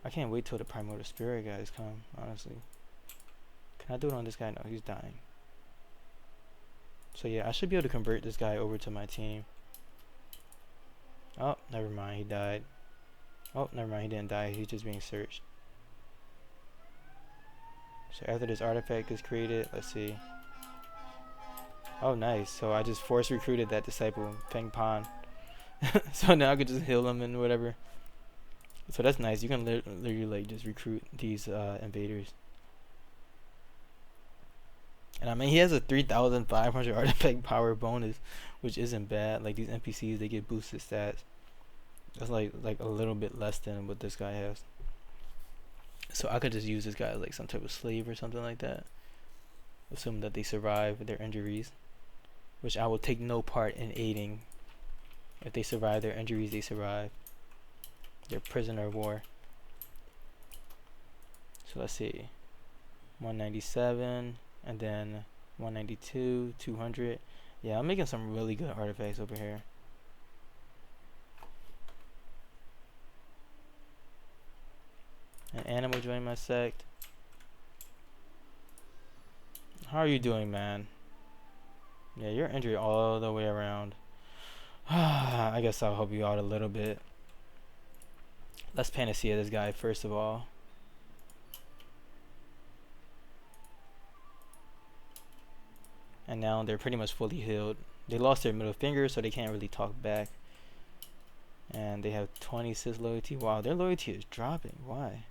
I can't wait till the Primordial Spirit guys come, honestly. Can I do it on this guy? No, he's dying. So yeah, I should be able to convert this guy over to my team. Oh, never mind, he died. Oh, never mind, he didn't die, he's just being searched. So after this artifact is created, let's see. Oh, nice. So I just force recruited that disciple, Feng Pan. So now I could just heal him and whatever. So that's nice. You can literally like just recruit these invaders. And I mean, he has a 3,500 artifact power bonus, which isn't bad. Like these NPCs, they get boosted stats. That's like a little bit less than what this guy has. So I could just use this guy as like some type of slave or something like that. Assume that they survive their injuries, which I will take no part in aiding. If they survive their injuries, they survive. They're prisoner of war. So let's see. 197 and then 192, 200. Yeah, I'm making some really good artifacts over here. An animal joined my sect. How are you doing, man? Yeah, you're injured all the way around. I guess I'll help you out a little bit. Let's panacea this guy first of all. And now they're pretty much fully healed. They lost their middle finger, so they can't really talk back. And they have 26 loyalty. Wow, their loyalty is dropping. Why?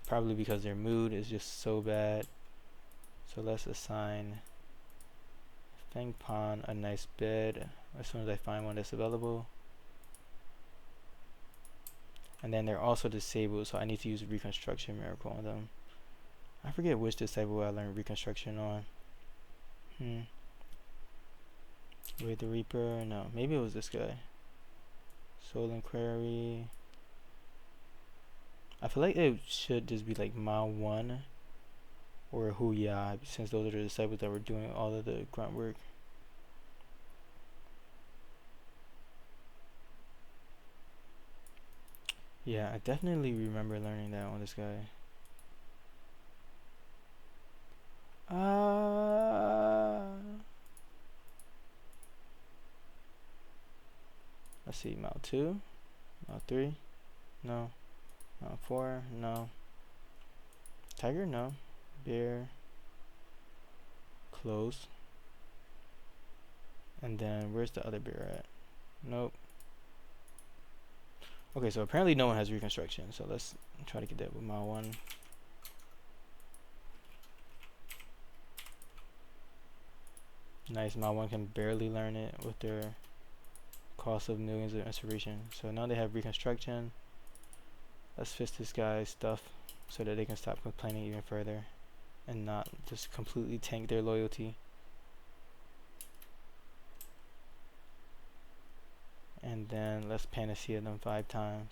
Probably because their mood is just so bad. So let's assign Feng Pan a nice bed as soon as I find one that's available. And then they're also disabled, so I need to use Reconstruction Miracle on them. I forget which disciple I learned Reconstruction on. Wait, the Reaper? No, maybe it was this guy. Soul Inquiry. I feel like it should just be like Mile 1 or Huya, since those are the disciples that were doing all of the grunt work. Yeah, I definitely remember learning that on this guy. Let's see, Mount 2, Mount 3, no. Mount 4, no. Tiger, no. Bear, close. And then, where's the other bear at? Nope. Okay, so apparently no one has reconstruction, so let's try to get that with Mount 1. Nice, Mount 1 can barely learn it with their cost of millions of inspiration. So now they have reconstruction. Let's fix this guy's stuff so that they can stop complaining even further and not just completely tank their loyalty. And then let's panacea them 5 times.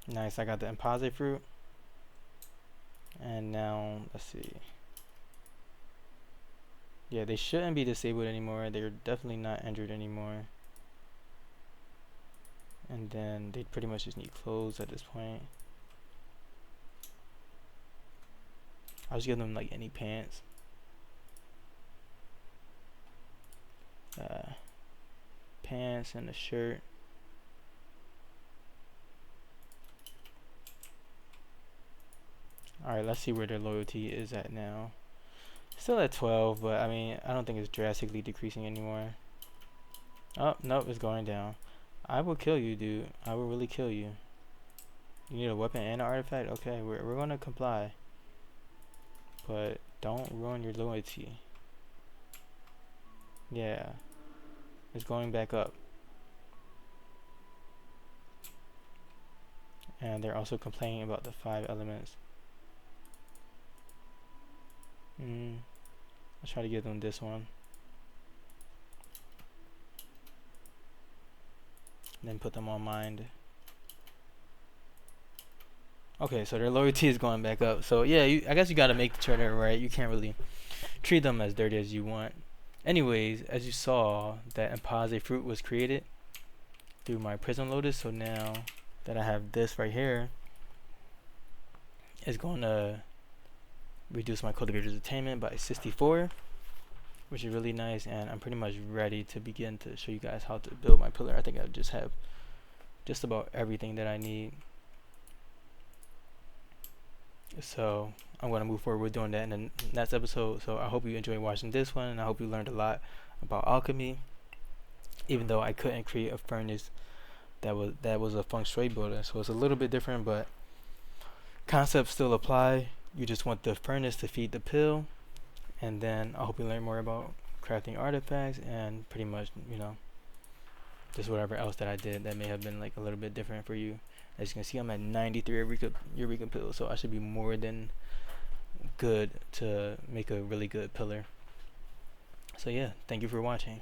Nice, I got the Empase fruit. And now, let's see. Yeah, they shouldn't be disabled anymore. They're definitely not injured anymore. And then they pretty much just need clothes at this point. I'll just give them like any pants. Pants and a shirt. Alright, let's see where their loyalty is at now. Still at 12, but I mean, I don't think it's drastically decreasing anymore. Oh, nope, it's going down. I will kill you, dude. I will really kill you. You need a weapon and an artifact? Okay, we're gonna comply. But don't ruin your loyalty. Yeah. It's going back up. And they're also complaining about the 5 elements. I'll try to give them this one. Then put them on mind. Okay, so their loyalty is going back up. So yeah, I guess you gotta make sure they're right. You can't really treat them as dirty as you want. Anyways, as you saw, that Empase fruit was created through my Prism Lotus. So now that I have this right here, it's going to reduce my cultivator's attainment by 64, which is really nice. And I'm pretty much ready to begin to show you guys how to build my pillar. I think I just have just about everything that I need. So I'm going to move forward with doing that in the next episode. So I hope you enjoyed watching this one, and I hope you learned a lot about alchemy, even though I couldn't create a furnace that was a feng shui builder. So it's a little bit different, but concepts still apply. You just want the furnace to feed the pill. And then I hope you learn more about crafting artifacts and pretty much, you know, just whatever else that I did that may have been like a little bit different for you. As you can see, I'm at 93 Eureka pills, so I should be more than good to make a really good pillar. So yeah, thank you for watching.